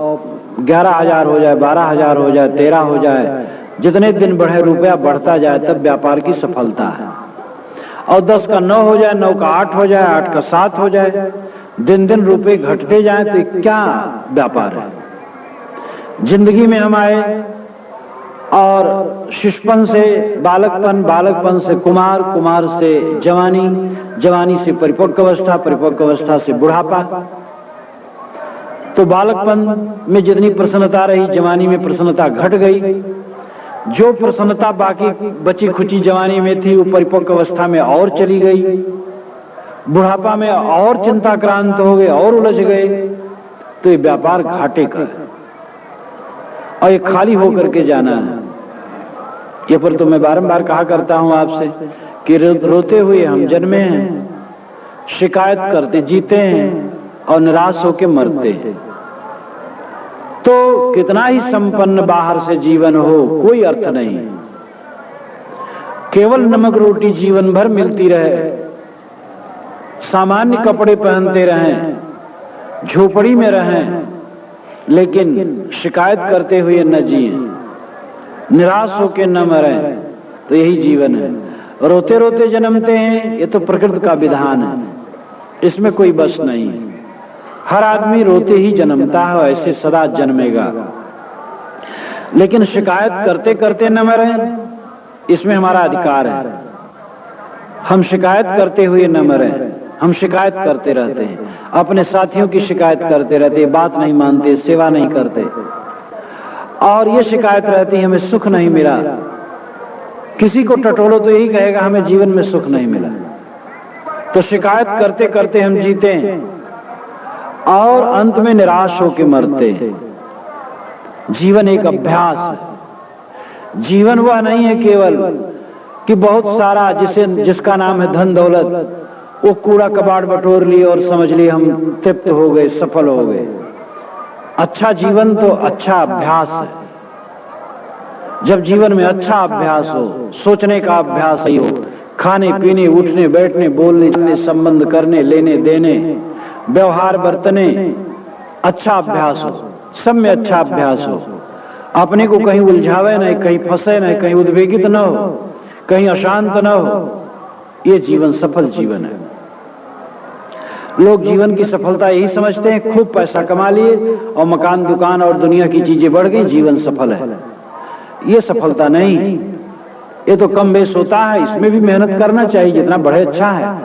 11,000 हो जाए, 12,000 हो जाए, 13 हो जाए, जितने दिन बढ़े रुपया बढ़ता जाए तब व्यापार की सफलता है। और 10 का 9 हो जाए, 9 का 8 हो जाए, 8 का 7 हो जाए, दिन दिन रुपए घटते जाए तो क्या व्यापार है। जिंदगी में हम आए और शिशुपन से बालकपन, बालकपन से कुमार, कुमार से जवानी, जवानी से परिपक्व अवस्था, परिपक्व अवस्था से बुढ़ापा। तो बालकपन में जितनी प्रसन्नता रही, जवानी में प्रसन्नता घट गई। जो प्रसन्नता बाकी बची खुची जवानी में थी वो परिपक्व अवस्था में और चली गई, बुढ़ापा में और चिंताक्रांत हो गए और उलझ गए। तो ये व्यापार घाटे का है और ये खाली होकर के जाना है। ये पर तो मैं बारंबार कहा करता हूं आपसे कि रोते हुए हम जन्मे हैं, शिकायत करते जीते हैं और निराश होकर मरते हैं। तो कितना ही संपन्न बाहर से जीवन हो, कोई अर्थ नहीं। केवल नमक रोटी जीवन भर मिलती रहे, सामान्य कपड़े पहनते रहें, झोपड़ी में रहें, लेकिन शिकायत करते हुए न जिए, निराश होकर न मरें, तो यही जीवन है। रोते रोते जन्मते हैं, ये तो प्रकृति का विधान है, इसमें कोई बस नहीं है। हर आदमी रोते ही जन्मता है, ऐसे सदा जन्मेगा। लेकिन शिकायत करते करते न मरें, इसमें हमारा अधिकार है। हम शिकायत करते हुए न मरें, हम शिकायत करते रहते हैं, अपने साथियों की शिकायत करते रहते, बात नहीं मानते, सेवा नहीं करते, और ये शिकायत रहती हमें सुख नहीं मिला। किसी को टटोलो तो यही कहेगा हमें जीवन में सुख नहीं मिला। तो शिकायत करते करते हम जीते हैं और अंत में निराश होकर मरते हैं। जीवन एक अभ्यास है। जीवन वह नहीं है केवल कि बहुत सारा जिसका नाम है धन दौलत, वो कूड़ा कबाड़ बटोर लिए और समझ लिए हम तृप्त हो गए, सफल हो गए। अच्छा जीवन तो अच्छा अभ्यास है। जब जीवन में अच्छा अभ्यास हो, सोचने का अभ्यास ही हो, खाने पीने, उठने बैठने, बोलने, संबंध करने, लेने देने, व्यवहार बरतने, अच्छा अभ्यास हो, सब में अच्छा अभ्यास हो। अपने को कहीं उलझावे नहीं, कहीं फंसे नहीं, कहीं उद्वेगित न हो, कहीं अशांत न हो, ये जीवन सफल जीवन है। लोग जीवन की सफलता यही समझते हैं खूब पैसा कमा लिए और मकान दुकान और दुनिया की चीजें बढ़ गई, जीवन सफल है। ये सफलता नहीं, ये तो कम बेस होता है। इसमें भी मेहनत करना चाहिए, जितना बढ़े अच्छा है,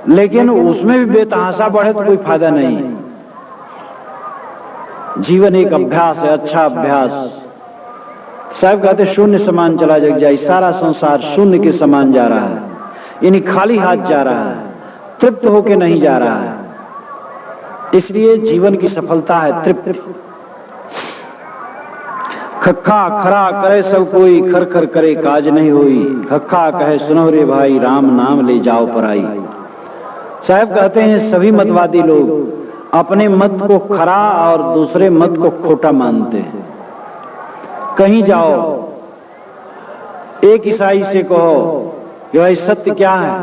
लेकिन उसमें भी बेतहाशा बढ़े तो कोई फायदा नहीं है। जीवन एक अभ्यास है, अच्छा अभ्यास। साहब कहते शून्य समान चला जग जाए, सारा संसार शून्य के समान जा रहा है, यानी खाली हाथ जा रहा है, तृप्त होके नहीं जा रहा है। इसलिए जीवन की सफलता है तृप्ति। खक्खा खरा करे सब कोई, खर खर करे काज नहीं होई, खक्खा कहे सुनो रे भाई, राम नाम ले जाओ पराई। साहब कहते हैं सभी मतवादी लोग अपने मत को खरा और दूसरे मत को खोटा मानते हैं। कहीं जाओ, एक ईसाई से कहो कि भाई सत्य क्या है,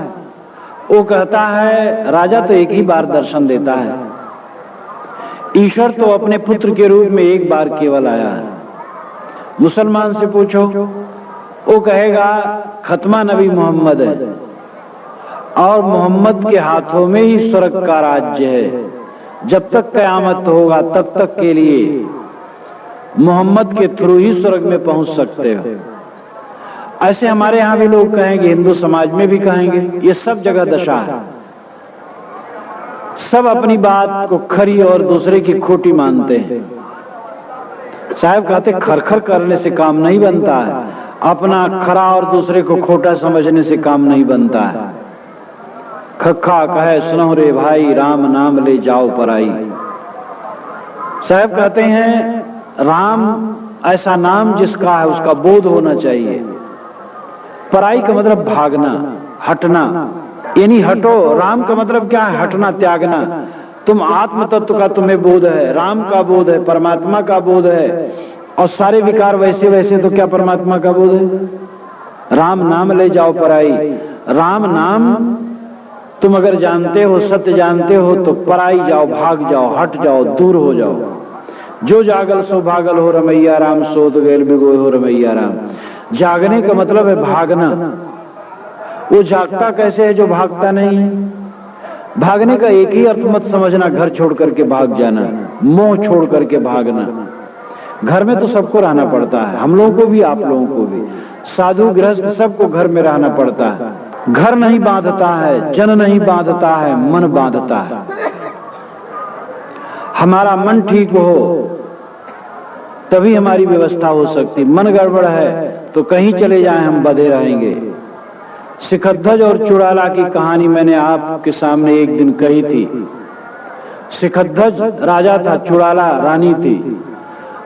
वो कहता है राजा तो एक ही बार दर्शन देता है, ईश्वर तो अपने पुत्र के रूप में एक बार केवल आया है। मुसलमान से पूछो, वो कहेगा खत्मा नबी मोहम्मद है और मोहम्मद के हाथों में ही स्वर्ग का राज्य है। जब तक क़यामत होगा तब तक के लिए मोहम्मद के थ्रू ही स्वर्ग में पहुंच सकते हो। ऐसे हमारे यहां भी लोग कहेंगे, हिंदू समाज में भी कहेंगे, ये सब जगह दशा है। सब अपनी बात को खरी और दूसरे की खोटी मानते हैं। साहब कहते खरखर करने से काम नहीं बनता है, अपना खरा और दूसरे को खोटा समझने से काम नहीं बनता है। खक्खा कहे सुनो रे भाई, राम नाम ले जाओ पराई। साहब कहते हैं राम ऐसा नाम जिसका है उसका बोध होना चाहिए। पराई का मतलब भागना, हटना, यानी हटो। राम का मतलब क्या है? हटना, त्यागना। तुम आत्म तत्व का तुम्हें बोध है, राम का बोध है, परमात्मा का बोध है, और सारे विकार वैसे वैसे, तो क्या परमात्मा का बोध है? राम नाम ले जाओ पराई। राम नाम तुम अगर जानते हो, सत्य जानते हो, तो पराई जाओ, भाग जाओ, हट जाओ, दूर हो जाओ। जो जागल सो भागल हो रमैया राम, सोत गैल बिगोय हो रमैया राम। जागने का मतलब है भागना। वो जागता कैसे है जो भागता नहीं है? भागने का एक ही अर्थ मत समझना घर छोड़ करके भाग जाना, मोह छोड़ करके भागना। घर में तो सबको रहना पड़ता है, हम लोगों को भी, आप लोगों को भी, साधु गृहस्थ सबको घर में रहना पड़ता है। घर नहीं बांधता है, जन नहीं बांधता है, मन बांधता है। हमारा मन ठीक हो तभी हमारी व्यवस्था हो सकती। मन गड़बड़ है तो कहीं चले जाएं हम बंधे रहेंगे। शिखध्वज और चुड़ाला की कहानी मैंने आपके सामने एक दिन कही थी। शिखध्वज राजा था, चुड़ाला रानी थी।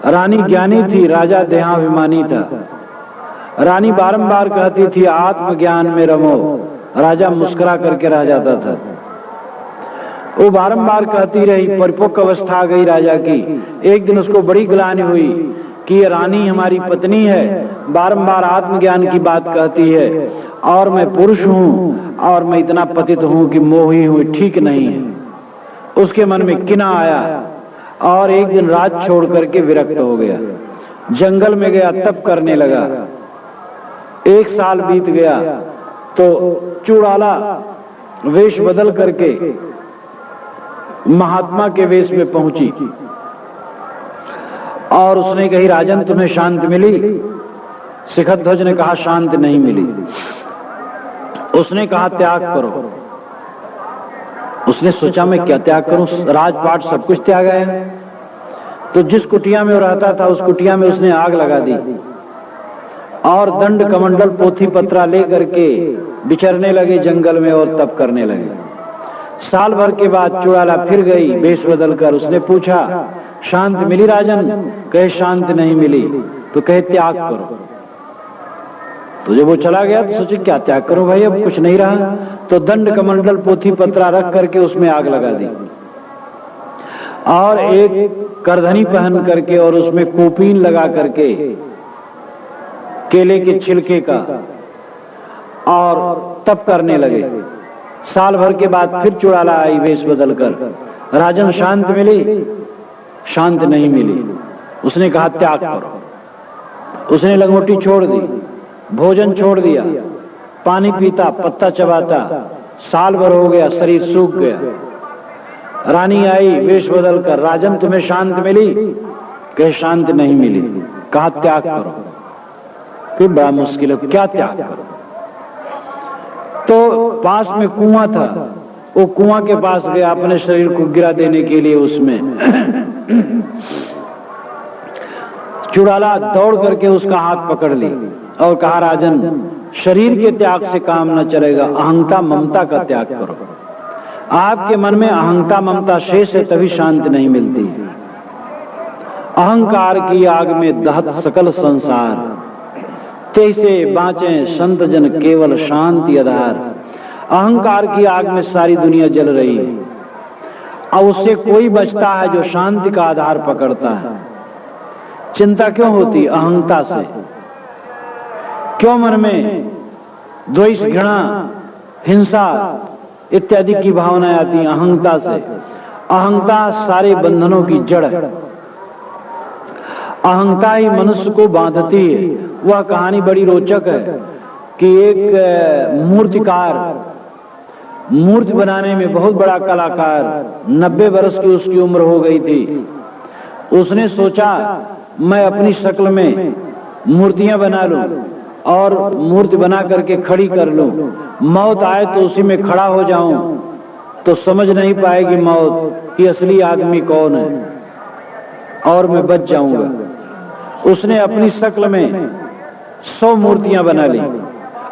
रानी ज्ञानी थी, राजा देहाभिमानी था। रानी बारंबार कहती थी आत्मज्ञान में रमो, राजा मुस्कुरा करके रह जाता था। वो बारंबार कहती रही, परिपक्व अवस्था आ गई राजा की। एक दिन उसको बड़ी ग्लानि हुई कि ये रानी हमारी पत्नी है, बारंबार आत्मज्ञान की बात कहती है और मैं पुरुष हूं और मैं इतना पतित हूं कि मोही हूं, ठीक नहीं है। उसके मन में किना आया और एक दिन रात छोड़ करके विरक्त हो गया, जंगल में गया, तप करने लगा। 1 साल बीत गया तो चुड़ाला वेश बदल करके महात्मा के वेश में पहुंची और उसने कही राजन तुम्हें शांति मिली? शिखध्वज ने कहा शांति नहीं मिली। उसने कहा त्याग करो। उसने सोचा मैं क्या त्याग करूं, राजपाट सब कुछ त्याग है। तो जिस कुटिया में वो रहता था उस कुटिया में उसने आग लगा दी और दंड कमंडल पोथी पत्रा लेकर के विचरने लगे जंगल में और तप करने लगे। साल भर के बाद चुड़ाला फिर गई वेश बदलकर। उसने पूछा शांति मिली राजन? कहे शांति नहीं मिली। तो कहे त्याग करो। तो जब वो चला गया तो सोचे क्या त्याग करो भाई, अब कुछ नहीं रहा। तो दंड कमंडल पोथी पत्रा रख करके उसमें आग लगा दी और एक करधनी पहन करके और उसमें कोपीन लगा करके केले के छिलके का और तप करने लगे। साल भर के बाद फिर चुड़ाला आई वेश बदलकर। राजन शांति मिली? शांति नहीं मिली। उसने कहा त्याग करो। उसने लंगोटी छोड़ दी, भोजन छोड़ दिया, पानी पीता, पत्ता चबाता। साल भर हो गया, शरीर सूख गया। रानी आई वेश बदलकर, राजन तुम्हें शांति मिली? कहे शांति नहीं मिली। कहा त्याग करो। फिर बड़ा मुश्किल है, क्या त्याग करो? तो पास में कुआं था, वो कुआं के पास गया अपने शरीर को गिरा देने के लिए। उसमें चुड़ाला दौड़ करके उसका हाथ पकड़ ली और कहा राजन शरीर के त्याग से काम न चलेगा, अहंता ममता का त्याग करो। आपके मन में अहंता ममता शेष है तभी शांति नहीं मिलती। अहंकार की आग में दहत सकल संसार, तैसे बाँचे संत जन केवल शांति आधार। अहंकार की आग में सारी दुनिया जल रही है और उससे कोई बचता है जो शांति का आधार पकड़ता है। चिंता क्यों होती? अहंता से। क्यों मन में द्वेष, घृणा, हिंसा इत्यादि की भावनाएं आती? अहंता से। अहंता सारे बंधनों की जड़ है। अहंता ही मनुष्य को बांधती है। वह कहानी बड़ी रोचक है कि एक मूर्तिकार, मूर्ति बनाने में बहुत बड़ा कलाकार, 90 वर्ष की उसकी उम्र हो गई थी। उसने सोचा मैं अपनी शक्ल में मूर्तियां बना लूं और मूर्ति बना करके खड़ी कर लूं। मौत आए तो उसी में खड़ा हो जाऊं तो समझ नहीं पाएगी मौत कि असली आदमी कौन है और मैं बच जाऊंगा। उसने अपनी शक्ल में 100 मूर्तियां बना ली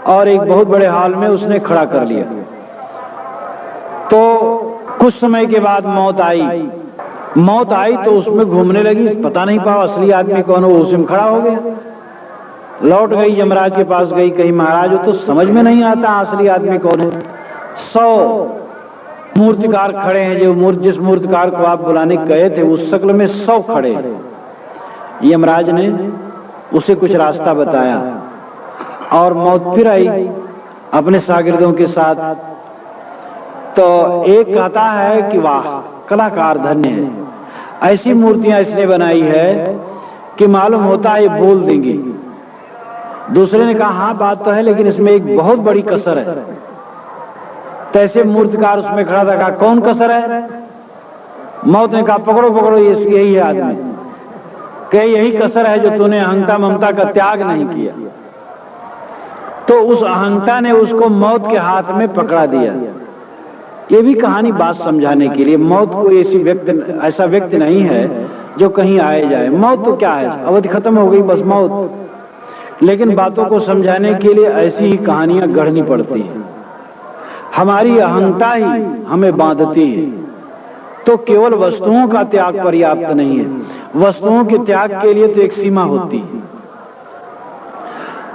और एक बहुत बड़े हॉल में उसने खड़ा कर लिया। तो कुछ समय के बाद मौत आई। मौत आई तो उसमें घूमने लगी, पता नहीं पाया असली आदमी कौन हो, उसी में खड़ा हो गया। लौट गई, यमराज के पास गई, कही महाराज तो समझ में नहीं आता असली आदमी कौन है। 100 मूर्तिकार खड़े हैं, जो जिस मूर्तिकार को आप बुलाने गए थे उस शक्ल में 100 खड़े। यमराज ने उसे कुछ रास्ता बताया और मौत फिर आई अपने शागिर्दों के साथ। तो एक कहता है कि वाह कलाकार धन्य है, ऐसी मूर्तियां इसने बनाई है कि मालूम होता है ये बोल देंगी। दूसरे ने कहा हाँ बात तो है, लेकिन इसमें एक बहुत बड़ी कसर है। तैसे मूर्तिकार उसमें खड़ा था, कहा कौन कसर है? मौत ने कहा पकड़ो पकड़ो, यही है आदमी। कहे यही कसर है जो तूने अहंता ममता का त्याग नहीं किया। तो उस अहंता ने उसको मौत के हाथ में पकड़ा दिया। ये भी कहानी बात समझाने के लिए, मौत कोई ऐसा व्यक्ति नहीं है जो कहीं आए जाए। मौत तो क्या है, अवधि खत्म हो गई, बस मौत। लेकिन बातों को समझाने के लिए ऐसी ही कहानियां गढ़नी पड़ती हैं। हमारी अहंता ही हमें बांधती है। तो केवल वस्तुओं का त्याग पर्याप्त नहीं है, वस्तुओं के त्याग के लिए तो एक सीमा होती है।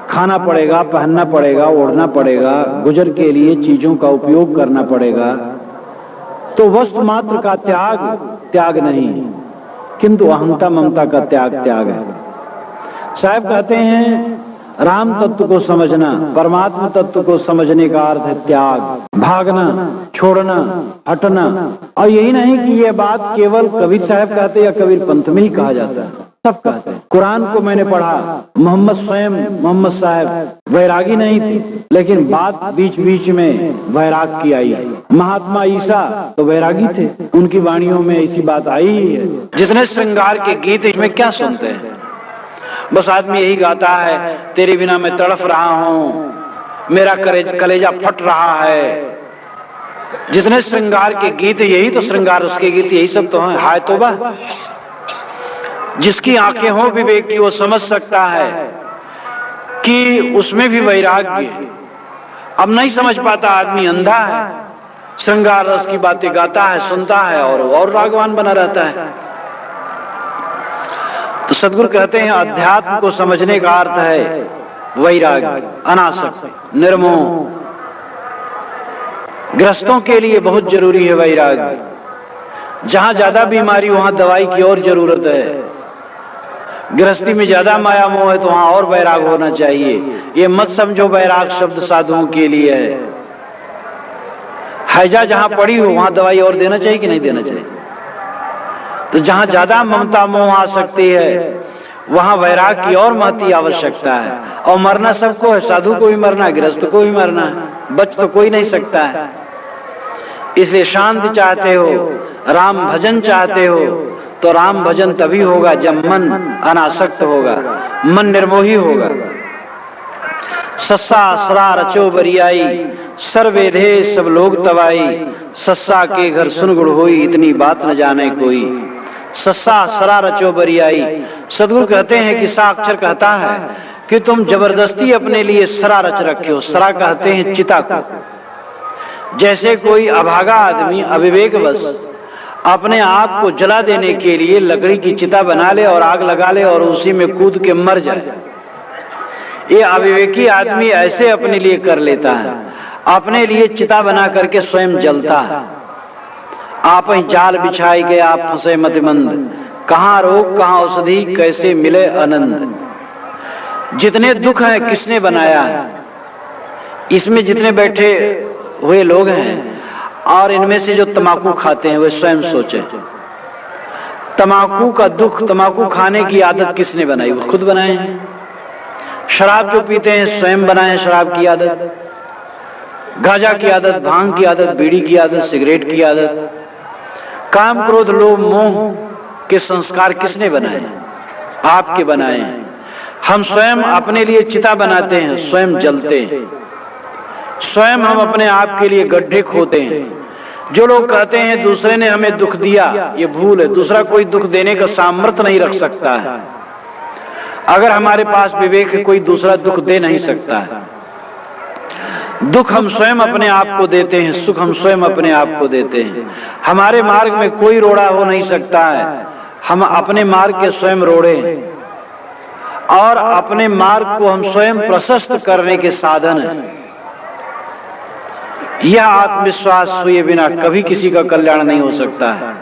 खाना पड़ेगा, पहनना पड़ेगा, ओढ़ना पड़ेगा, गुजर के लिए चीजों का उपयोग करना पड़ेगा। तो वस्तु मात्र का त्याग नहीं, किंतु अहंता ममता का त्याग है। साहब कहते हैं राम तत्व को समझना, परमात्मा तत्व को समझने का अर्थ है त्याग, भागना, छोड़ना, हटना। और यही नहीं कि यह बात केवल कबीर साहब कहते या कबीर पंथ में ही कहा जाता है, सब कहते हैं। कुरान को मैंने पढ़ा, मोहम्मद साहब वैरागी नहीं थे, लेकिन बात बीच बीच में वैराग की आई। महात्मा ईसा तो वैरागी थे, उनकी वाणियों में ऐसी बात आई ही है। जितने श्रृंगार के गीत इसमें क्या सुनते हैं, बस आदमी यही गाता है, तेरे बिना मैं तड़फ रहा हूं, मेरा कलेजा फट रहा है। जितने श्रृंगार के गीत, यही तो श्रृंगार उसके गीत, यही सब तो हैं। हाय तौबा, जिसकी आंखें हो विवेक की वो समझ सकता है कि उसमें भी वैराग्य है। अब नहीं समझ पाता आदमी, अंधा है, श्रृंगार रस की बातें गाता है, सुनता है और रागवान बना रहता है। तो सद्गुरु कहते हैं अध्यात्म को समझने का अर्थ है वैराग्य, अनासक्त, निर्मोह। ग्रस्तों के लिए बहुत जरूरी है वैराग्य। जहां ज्यादा बीमारी वहां दवाई की और जरूरत है। गृहस्थी में ज्यादा माया मोह है तो वहां और वैराग होना चाहिए। ये मत समझो वैराग शब्द साधुओं के लिए है। हैजा जहां पड़ी हो वहां दवाई और देना चाहिए कि नहीं देना चाहिए? तो जहां ज्यादा ममता मोह आ सकती है वहां वैराग की और महती आवश्यकता है। और मरना सबको है, साधु को भी मरना है, गृहस्थ को भी मरना है, बच तो कोई नहीं सकता है। इसलिए शांति चाहते हो, राम भजन चाहते हो, तो राम भजन तभी होगा जब मन अनासक्त होगा, मन निर्मोही होगा। सस्सा सरा रचो बरियाई, सर्वेधे सब लोग तवाई, सस्सा के घर सुन गुड़ होई, इतनी बात न जाने कोई। सस्सा सरा रचो बरियाई, सदगुरु कहते हैं कि सा अक्षर कहता है कि तुम जबरदस्ती अपने लिए सरा रच रखे हो। सरा कहते हैं चिता को। जैसे कोई अभागा आदमी अविवेकवश अपने आप को जला देने के लिए लकड़ी की चिता बना ले और आग लगा ले और उसी में कूद के मर जाए। ये अविवेकी आदमी ऐसे अपने लिए कर लेता है, अपने लिए चिता बना करके स्वयं जलता है। आप ही जाल बिछाई गए आप फंसे मतिमंद, कहां रोग कहां औषधि कैसे मिले आनंद। जितने दुख हैं किसने बनाया है? इसमें जितने बैठे हुए लोग हैं और इनमें से जो तमाकू खाते हैं वे स्वयं सोचे, तमाकू का दुख, तमाकू खाने की आदत किसने बनाई? वो खुद बनाए हैं। शराब जो पीते हैं स्वयं बनाए हैं शराब की आदत, गांजा की आदत, भांग की आदत, बीड़ी की आदत, सिगरेट की आदत। काम क्रोध लोभ मोह के संस्कार किसने बनाए? आपके बनाए हैं। हम स्वयं अपने लिए चिता बनाते हैं, स्वयं जलते हैं, स्वयं हम अपने आप के लिए गड्ढे खोदते हैं। जो लोग कहते हैं दूसरे ने हमें दुख दिया, ये भूल है। दूसरा कोई दुख देने का सामर्थ्य नहीं रख सकता है। अगर हमारे पास विवेक है, कोई दूसरा दुख दे नहीं सकता है। दुख हम स्वयं अपने आप को देते हैं, सुख हम स्वयं अपने आप को देते हैं। हमारे मार्ग में कोई रोड़ा हो नहीं सकता है। हम अपने मार्ग के स्वयं रोड़े और अपने मार्ग को हम स्वयं प्रशस्त करने के साधन हैं। यह आत्मविश्वास हुए बिना कभी किसी का कल्याण नहीं हो सकता है।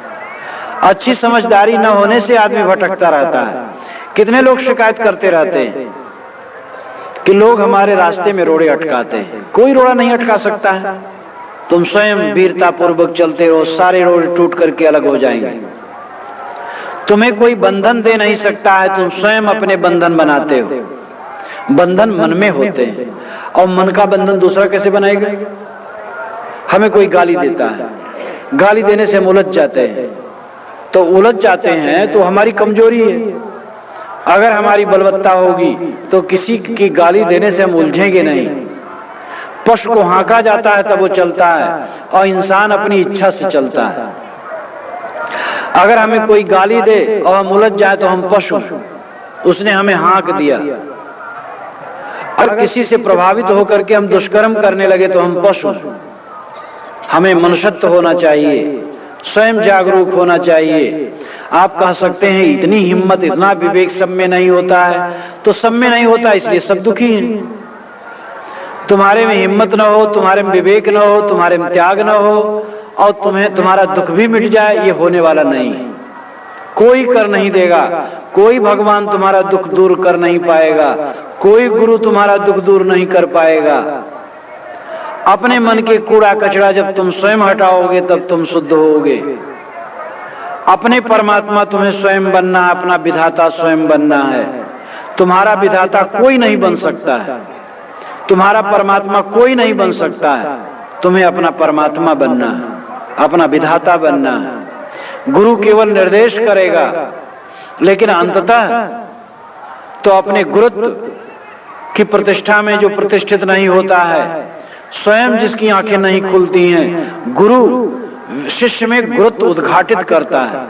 अच्छी समझदारी न होने से आदमी भटकता रहता है। कितने लोग शिकायत करते रहते हैं कि लोग हमारे रास्ते में रोड़े अटकाते हैं। कोई रोड़ा नहीं अटका सकता है। तुम स्वयं वीरता पूर्वक चलते रहो, सारे रोड़े टूट करके अलग हो जाएंगे। तुम्हें कोई बंधन दे नहीं सकता है, तुम स्वयं अपने बंधन बनाते हो। बंधन मन में होते हैं, और मन का बंधन दूसरा कैसे बनाएगा? हमें कोई गाली देता है, गाली देने से हम उलझ जाते हैं, तो उलझ जाते हैं तो हमारी कमजोरी है। अगर हमारी बलवत्ता होगी तो किसी की गाली देने से हम उलझेंगे नहीं। पशु को हाँका जाता है तब वो चलता है, और इंसान अपनी इच्छा से चलता है। अगर हमें कोई गाली दे और हम उलझ जाए तो हम पशु, उसने हमें हाँक दिया। और किसी से प्रभावित होकर के हम दुष्कर्म करने लगे तो हम पशु। हमें मनुष्यत्व होना चाहिए, स्वयं जागरूक होना चाहिए। आप कह सकते हैं इतनी हिम्मत, इतना विवेक सब में नहीं होता है, तो सब में नहीं होता इसलिए सब दुखी हैं। तुम्हारे में हिम्मत न हो, तुम्हारे में विवेक न हो, तुम्हारे में त्याग न हो, और तुम्हारा दुख भी मिट जाए, ये होने वाला नहीं। कोई कर नहीं देगा, कोई भगवान तुम्हारा दुख दूर कर नहीं पाएगा, कोई गुरु तुम्हारा दुख दूर नहीं कर पाएगा। अपने मन के कूड़ा कचरा जब तुम स्वयं हटाओगे तब तुम शुद्ध होगे। अपने परमात्मा तुम्हें स्वयं बनना, अपना विधाता स्वयं बनना है। तुम्हारा विधाता कोई नहीं बन सकता है, तुम्हारा परमात्मा कोई नहीं बन सकता है। तुम्हें अपना परमात्मा बनना है, अपना विधाता बनना है। गुरु केवल निर्देश करेगा, लेकिन अंततः तो अपने गुरुत्व की प्रतिष्ठा में जो प्रतिष्ठित नहीं होता है, स्वयं जिसकी आंखें नहीं खुलती हैं, गुरु शिष्य में गुरुत्व उद्घाटित करता है।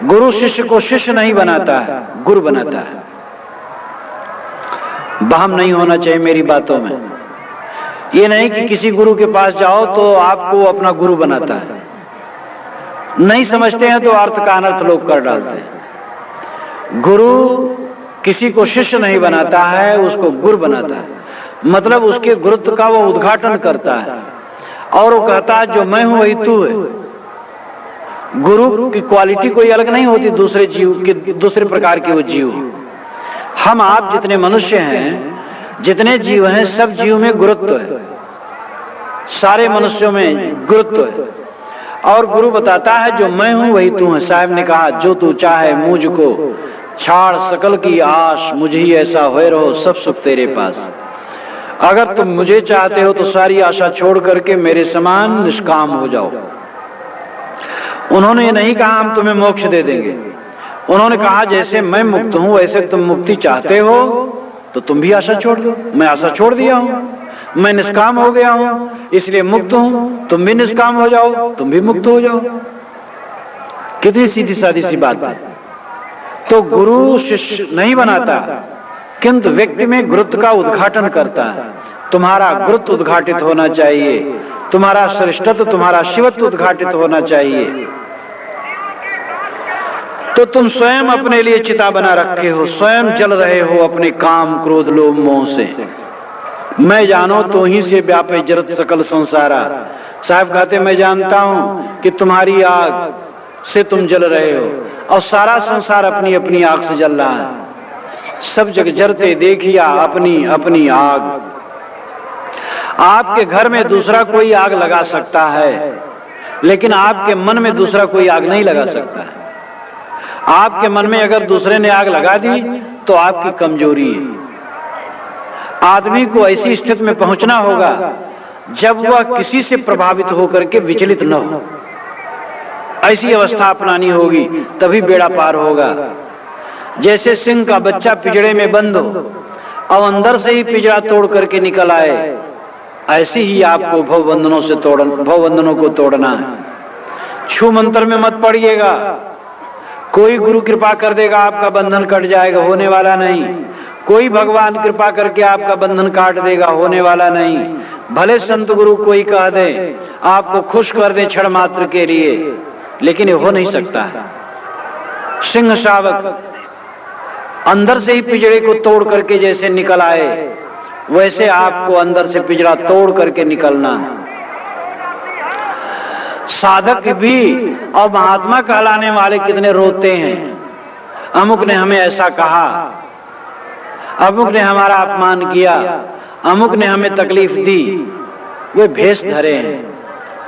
गुरु शिष्य को शिष्य नहीं बनाता है, गुरु बनाता है। बहम नहीं होना चाहिए मेरी बातों में। ये नहीं कि किसी गुरु के पास जाओ तो आपको अपना गुरु बनाता है। नहीं समझते हैं तो अर्थ का अनर्थ लोग कर डालते हैं। गुरु किसी को शिष्य नहीं बनाता है, उसको गुरु बनाता है। मतलब उसके गुरुत्व का वो उद्घाटन करता है, और वो कहता है जो मैं हूं वही तू है। गुरु की क्वालिटी कोई अलग नहीं होती दूसरे जीव के, दूसरे प्रकार के वो जीव। हम आप जितने मनुष्य हैं, जितने जीव हैं, सब जीव में गुरुत्व है, सारे मनुष्यों में गुरुत्व है। और गुरु बताता है जो मैं हूं वही तू है। साहब ने कहा जो तू चाहे मुझको छाड़ सकल की आस, मुझे ही ऐसा होए रहो सब सुख तेरे पास। अगर तुम मुझे चाहते हो तो सारी आशा छोड़ करके मेरे समान निष्काम हो जाओ। उन्होंने ये नहीं कहा हम तुम्हें मोक्ष दे देंगे। उन्होंने कहा जैसे मैं मुक्त हूं वैसे तुम मुक्ति चाहते हो तो तुम भी आशा छोड़ दो। मैं आशा छोड़ दिया हूं, मैं निष्काम हो गया हूं, इसलिए मुक्त हूं। तुम भी निष्काम हो जाओ, तुम भी मुक्त हो जाओ। कितनी सीधी सादी सी बात है। तो गुरु शिष्य नहीं बनाता, किंतु व्यक्ति में गुरुत्व का उद्घाटन करता है। तुम्हारा गुरुत्व उद्घाटित होना चाहिए, तुम्हारा श्रेष्ठत्व, तुम्हारा शिवत्व उद्घाटित होना चाहिए। तो तुम स्वयं अपने लिए चिता बना रखे हो, स्वयं जल रहे हो अपने काम क्रोध लोभ मोह से। मैं जानो तो ही से व्यापे जरत सकल संसारा। साहब कहते मैं जानता हूं कि तुम्हारी आग से तुम जल रहे हो, और सारा संसार अपनी अपनी आग से जल रहा है। सब जग जरते देखिया अपनी अपनी आग। आपके घर में दूसरा कोई आग लगा सकता है, लेकिन आपके मन में दूसरा कोई आग नहीं लगा सकता है। आपके मन में अगर दूसरे ने आग लगा दी तो आपकी कमजोरी है। आदमी को ऐसी स्थिति में पहुंचना होगा जब वह किसी से प्रभावित होकर के विचलित न हो। ऐसी अवस्था अपनानी होगी, तभी बेड़ा पार होगा। जैसे सिंह का बच्चा पिंजड़े में बंद हो और अंदर से ही पिंजड़ा तोड़ करके निकल आए, ऐसे ही आपको भवबंधनों को तोड़ना है। छू मंत्र में मत पड़िएगा। कोई गुरु कृपा कर देगा आपका बंधन कट जाएगा, होने वाला नहीं। कोई भगवान कृपा करके आपका बंधन काट देगा, होने वाला नहीं। भले संत गुरु कोई कह दे, आपको खुश कर दे क्षण मात्र के लिए, लेकिन ये हो नहीं सकता है। सिंह शावक अंदर से ही पिंजड़े को तोड़ करके जैसे निकल आए, वैसे आपको अंदर से पिंजड़ा तोड़ करके निकलना है। साधक भी और महात्मा कहलाने वाले कितने रोते हैं। अमुक ने हमें ऐसा कहा, अमुक ने हमारा अपमान किया, अमुक ने हमें तकलीफ दी। वे भेष धरे हैं,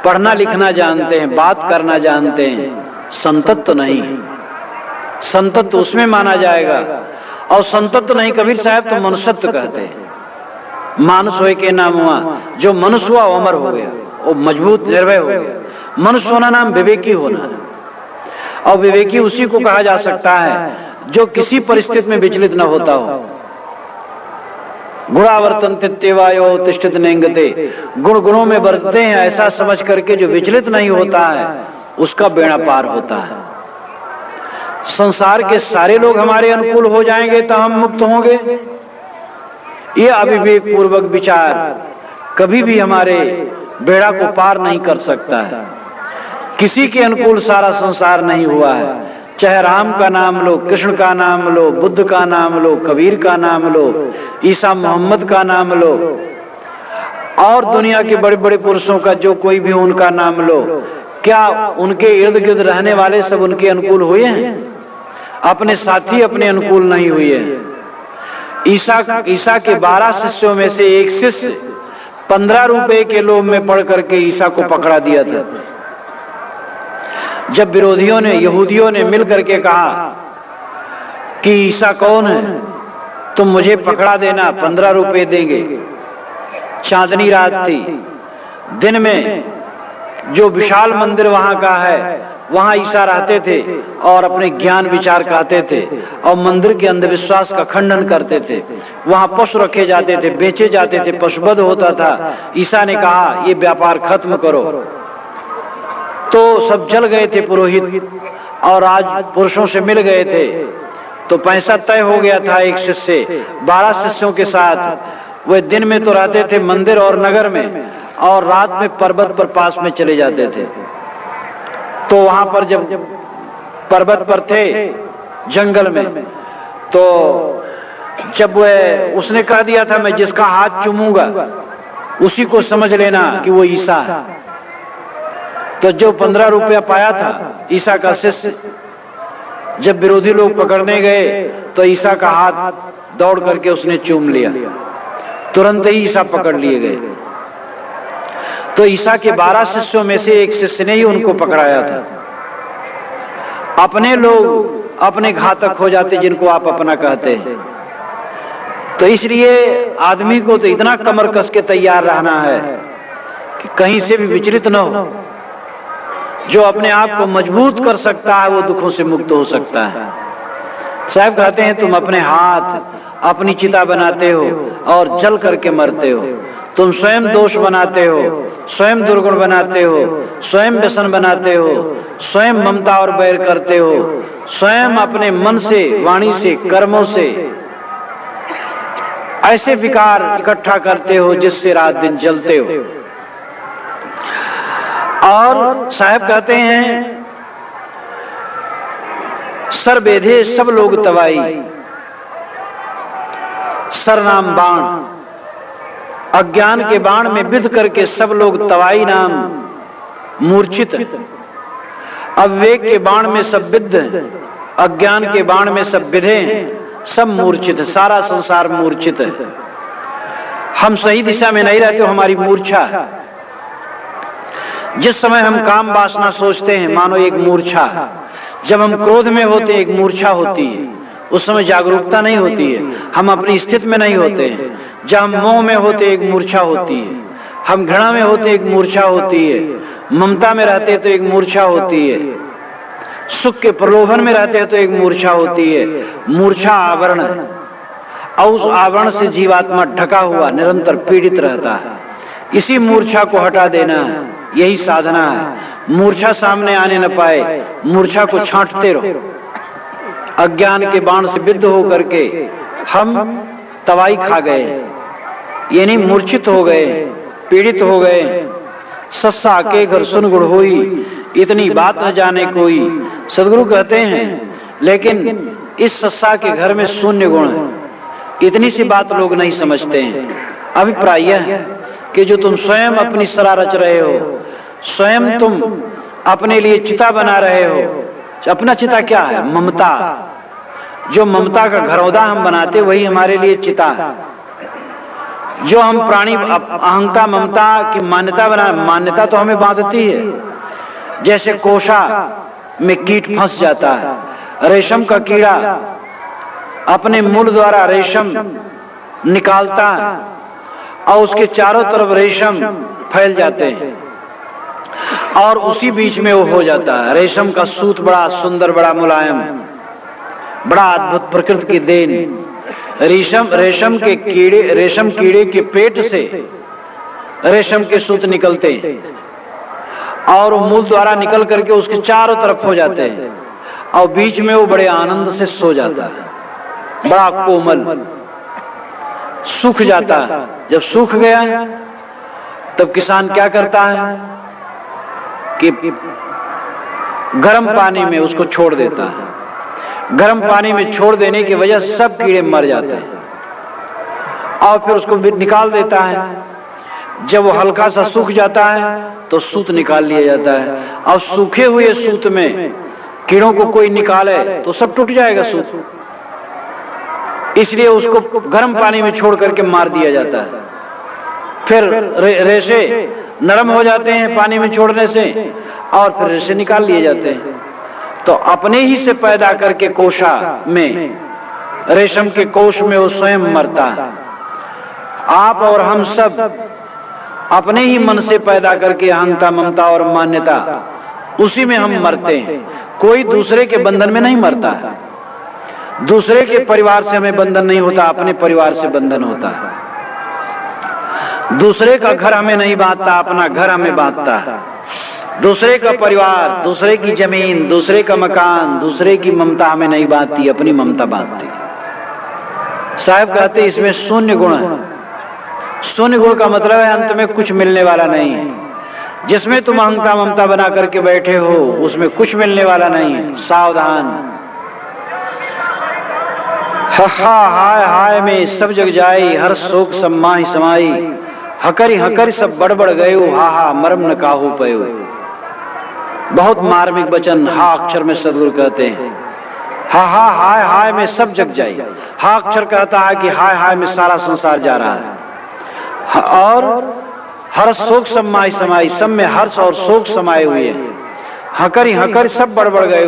पढ़ना लिखना जानते हैं, बात करना जानते हैं, संतत्व नहीं। संतत्व उसमें माना जाएगा। और संतत्व नहीं, कबीर साहब तो मनुष्यत्व कहते हैं। मानुष होए के नाम हुआ, जो मनुष्य हुआ वो अमर हो गया, वो मजबूत निर्भय हो गया। मनुष्य होना नाम विवेकी होना है, और विवेकी उसी को कहा जा सकता है जो किसी परिस्थिति में विचलित न होता हो। गुणावर्तन तित्यवायो तिष्ठित नेंगते, गुण गुणों में बरतते हैं ऐसा समझ करके जो विचलित नहीं होता है उसका बेड़ा पार होता है। संसार के सारे लोग हमारे अनुकूल हो जाएंगे तो हम मुक्त होंगे, ये अविवेक पूर्वक विचार कभी भी हमारे बेड़ा को पार नहीं कर सकता है। किसी के अनुकूल सारा संसार नहीं हुआ है, चाहे राम का नाम लो, कृष्ण का नाम लो, बुद्ध का नाम लो, कबीर का नाम लो, ईसा मोहम्मद का नाम लो, और दुनिया के बड़े बड़े पुरुषों का जो कोई भी उनका नाम लो, क्या उनके इर्द गिर्द रहने वाले सब उनके अनुकूल हुए हैं? अपने साथी अपने अनुकूल नहीं हुए। ईसा के 12 शिष्यों में से एक शिष्य 15 रुपए के लोभ में पड़ करके ईसा को पकड़ा दिया था। जब विरोधियों ने, यहूदियों ने मिल करके कहा कि ईसा कौन है, तुम मुझे पकड़ा देना, 15 रुपए देंगे। चांदनी रात थी, दिन में जो विशाल मंदिर वहां का है वहां ईसा रहते थे और अपने ज्ञान विचार कहते थे और मंदिर के अंधविश्वास का खंडन करते थे। वहां पशु रखे जाते थे, बेचे जाते थे, पशुवध होता था। ईसा ने कहा ये व्यापार खत्म करो, तो सब जल गए थे पुरोहित, और आज पुरुषों से मिल गए थे तो पैसा तय हो गया था। एक शिष्य 12 शिष्यों के साथ वे दिन में तो रहते थे मंदिर और नगर में, और रात में पर्वत पर पास में चले जाते थे। तो वहां पर जब पर्वत पर थे जंगल में, तो जब वह उसने कह दिया था मैं जिसका हाथ चूमूंगा उसी को समझ लेना कि वो ईसा है। तो जो 15 रुपया पाया था ईसा का शिष्य, जब विरोधी लोग पकड़ने गए तो ईसा का हाथ दौड़ करके उसने चूम लिया, तुरंत ही ईसा पकड़ लिए गए। तो ईसा के 12 शिष्यों में से एक शिष्य ने ही उनको पकड़ाया था। अपने लोग अपने घातक हो जाते जिनको आप अपना कहते हैं। तो इसलिए आदमी को तो इतना कमर कस के तैयार रहना है कि कहीं से भी विचलित न हो। जो अपने आप को मजबूत कर सकता है वो दुखों से मुक्त हो सकता है। साहब कहते हैं तुम अपने हाथ अपनी चिता बनाते हो और जल करके मरते हो। तुम स्वयं दोष बनाते हो, स्वयं दुर्गुण बनाते हो, स्वयं व्यसन बनाते हो, स्वयं ममता और बैर करते हो, स्वयं अपने मन से, वाणी से, कर्मों से ऐसे विकार इकट्ठा करते हो जिससे रात दिन जलते हो। और साहब कहते हैं सर बेधे सब लोग तवाई, सर नाम बाण, अज्ञान के बाण में बिध करके सब लोग तवाई नाम मूर्छित। अविवेक के बाण में सब बिद्ध, अज्ञान के बाण में सब बिधे, सब मूर्छित, सारा संसार मूर्छित है। हम सही दिशा में नहीं रहते, हमारी मूर्छा। जिस समय हम काम वासना सोचते हैं मानो एक मूर्छा, जब हम क्रोध में होते एक मूर्छा होती है, उस समय जागरूकता नहीं होती है, हम अपनी स्थिति में नहीं होते हैं। जब हम मोह में होते एक मूर्छा होती है, हम घृणा में होते एक मूर्छा होती है, ममता में रहते तो एक मूर्छा होती है, सुख के प्रलोभन में रहते हैं तो एक मूर्छा होती है। मूर्छा आवरण है और उस आवरण से जीवात्मा ढका हुआ निरंतर पीड़ित रहता है। इसी मूर्छा को हटा देना है, यही साधना है। मूर्छा सामने आने न पाए, मूर्छा को छांटते रहो। अज्ञान के बाण से विद्ध होकर के हम तवाई खा गए, यानी मूर्छित हो गए, पीड़ित हो गए। सस्सा के घर सुन गुण होई, इतनी बात न जाने कोई। सदगुरु कहते हैं लेकिन इस सस्सा के घर में शून्य गुण है, इतनी सी बात लोग नहीं समझते हैं। अभिप्राय यह है कि जो तुम स्वयं अपनी सरा रच रहे हो, स्वयं तुम अपने लिए चिता बना रहे हो। अपना चिता क्या है? ममता। जो ममता का घरौदा हम बनाते वही हमारे लिए चिता है। जो हम प्राणी अहंता ममता की मान्यता बना, मान्यता तो हमें बांधती है। जैसे कोशा में कीट फंस जाता है रेशम का कीड़ा अपने मूल द्वारा रेशम निकालता है और उसके चारों तरफ रेशम फैल जाते हैं और उसी बीच में वो हो जाता है। रेशम का सूत बड़ा सुंदर, बड़ा मुलायम, बड़ा अद्भुत प्रकृति की देन। रेशम कीड़े के पेट से रेशम के सूत निकलते हैं और वो मूल द्वारा निकल करके उसके चारों तरफ हो जाते हैं और बीच में वो बड़े आनंद से सो जाता है, बड़ा कोमल, सूख जाता है। जब सूख गया तब किसान क्या करता है कि गर्म पानी में उसको छोड़ देता है। गर्म पानी में छोड़ देने की वजह से सब कीड़े मर जाते हैं और फिर उसको निकाल देता है। जब वो हल्का सा सूख जाता है तो सूत निकाल लिया जाता है और सूखे हुए सूत में कीड़ों को कोई निकाले तो सब टूट जाएगा सूत, इसलिए उसको गर्म पानी में छोड़ करके मार दिया जाता है। फिर रेशे नरम हो जाते हैं पानी में छोड़ने से और फिर रेशे निकाल लिए जाते हैं। तो अपने ही से पैदा करके कोशा में, रेशम के कोश में वो स्वयं मरता है। आप और हम सब अपने ही मन से पैदा करके अहंता, ममता और मान्यता, उसी में हम मरते हैं। कोई दूसरे के बंधन में नहीं मरता है, दूसरे के परिवार से हमें बंधन नहीं होता, अपने परिवार से बंधन होता है। दूसरे का घर हमें नहीं बांधता, अपना घर हमें बांधता है। दूसरे का परिवार, दूसरे की जमीन, दूसरे का मकान, दूसरे की ममता हमें नहीं बांधती, अपनी ममता बांधती। साहब कहते इसमें शून्य गुण है। शून्य गुण का मतलब है अंत में कुछ मिलने वाला नहीं है। जिसमें तुम अहंता ममता बना करके बैठे हो उसमें कुछ मिलने वाला नहीं है, सावधान। हा हाय हाय में सब जग जाई, हर शोक सम्माही समाई, हकरी हकरी सब बड़बड़ गयो, हा हा मरम न काहू पयो। बहुत मार्मिक वचन हा अक्षर में सदगुरु कहते हैं। हा हा हाय हाय में सब जग जाई। हा अक्षर कहता है कि हाय हाय में सारा संसार जा रहा है और हर शोक समाई समाई, सब में हर्ष और शोक समाये हुए हैं। हकरी हकरी सब बड़बड़ गए,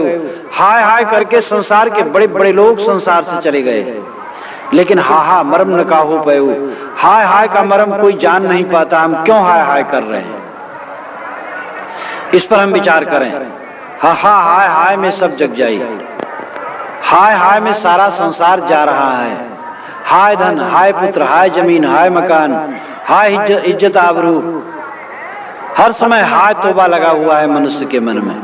हाय हाय करके संसार के बड़े बड़े लोग संसार से चले गए, लेकिन हा हा मरम न काहू पयो। हाय हाय का मरम कोई जान नहीं पाता, हम क्यों हाय हाय कर रहे हैं, इस पर हम विचार करें। हा हा हाय हाय में सब जग जाई, हाय हाय में सारा संसार जा रहा है। हाय धन, हाय पुत्र, हाय जमीन, हाय मकान, हाय इज्जत आबरू, हर समय हाय तोबा लगा हुआ है मनुष्य के मन में।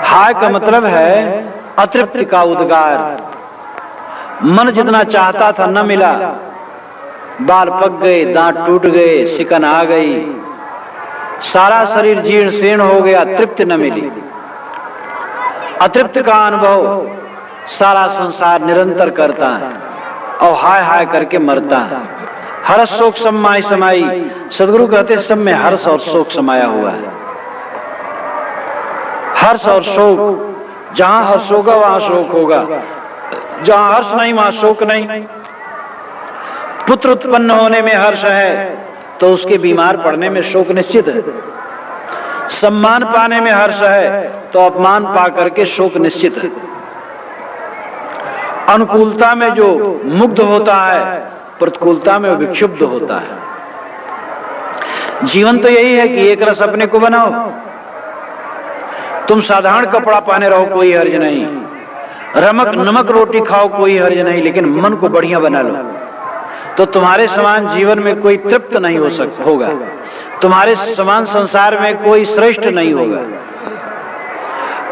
हाय का मतलब है अतृप्ति का उद्गार। मन जितना चाहता था न मिला, बाल पक गए, दांत टूट गए, सिकन आ गई, सारा शरीर जीर्ण शीर्ण हो गया, तृप्ति न मिली। अतृप्त का अनुभव सारा संसार निरंतर करता है और हाय हाय करके मरता है। हर्ष शोक समाई समाई, सदगुरु कहते सब में हर्ष और शोक समाया हुआ है। हर्ष और शोक, जहां हर्ष होगा वहां शोक होगा, जहां हर्ष नहीं वहां शोक नहीं। पुत्र उत्पन्न होने में हर्ष है तो उसके बीमार पड़ने में शोक निश्चित है। सम्मान पाने में हर्ष है तो अपमान पा करके शोक निश्चित है। अनुकूलता में जो मुग्ध होता है, प्रतिकूलता में वो विक्षुब्ध होता है। जीवन तो यही है कि एक रस अपने को बनाओ। तुम साधारण कपड़ा पहने रहो कोई हर्ज नहीं, रमक नमक रोटी खाओ कोई हर्ज नहीं, लेकिन मन को बढ़िया बना लो तो तुम्हारे समान जीवन में कोई तृप्त नहीं होगा, तुम्हारे समान संसार में कोई श्रेष्ठ नहीं होगा।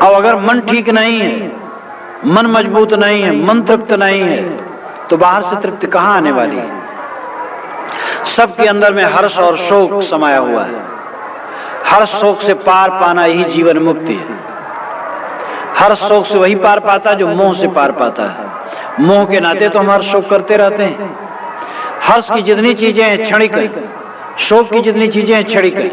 और अगर मन ठीक नहीं है, मन मजबूत नहीं है, मन तृप्त नहीं है, तो बाहर से तृप्ति कहां आने वाली है। सबके अंदर में हर्ष और शोक समाया हुआ है। हर्ष शोक से पार पाना ही जीवन मुक्ति है। हर्ष शोक से वही पार पाता जो मोह से पार पाता है। मोह के नाते तो हम हर्ष शोक करते रहते हैं। हर्ष की जितनी चीजें हैं क्षणिक है, शोक की जितनी चीजें हैं क्षणिक है।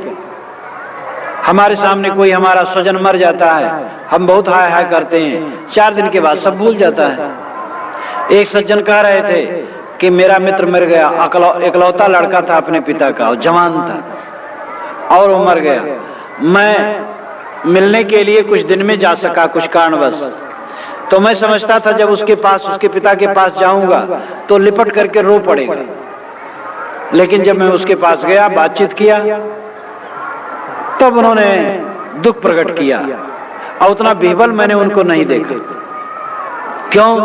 हमारे सामने कोई हमारा स्वजन मर जाता है, हम बहुत हाय हाय करते हैं, 4 दिन के बाद सब भूल जाता है। एक सज्जन कह रहे थे कि मेरा मित्र मर गया, इकलौता लड़का था अपने पिता का और जवान था और वो मर गया। मैं मिलने के लिए कुछ दिन में जा सका कुछ कारणवश, तो मैं समझता था जब उसके पास, उसके पिता के पास जाऊंगा तो लिपट करके रो पड़ेगा। लेकिन जब मैं उसके पास गया, बातचीत किया, तब उन्होंने दुख प्रकट किया और उतना बेबल मैंने उनको नहीं देखा। क्यों?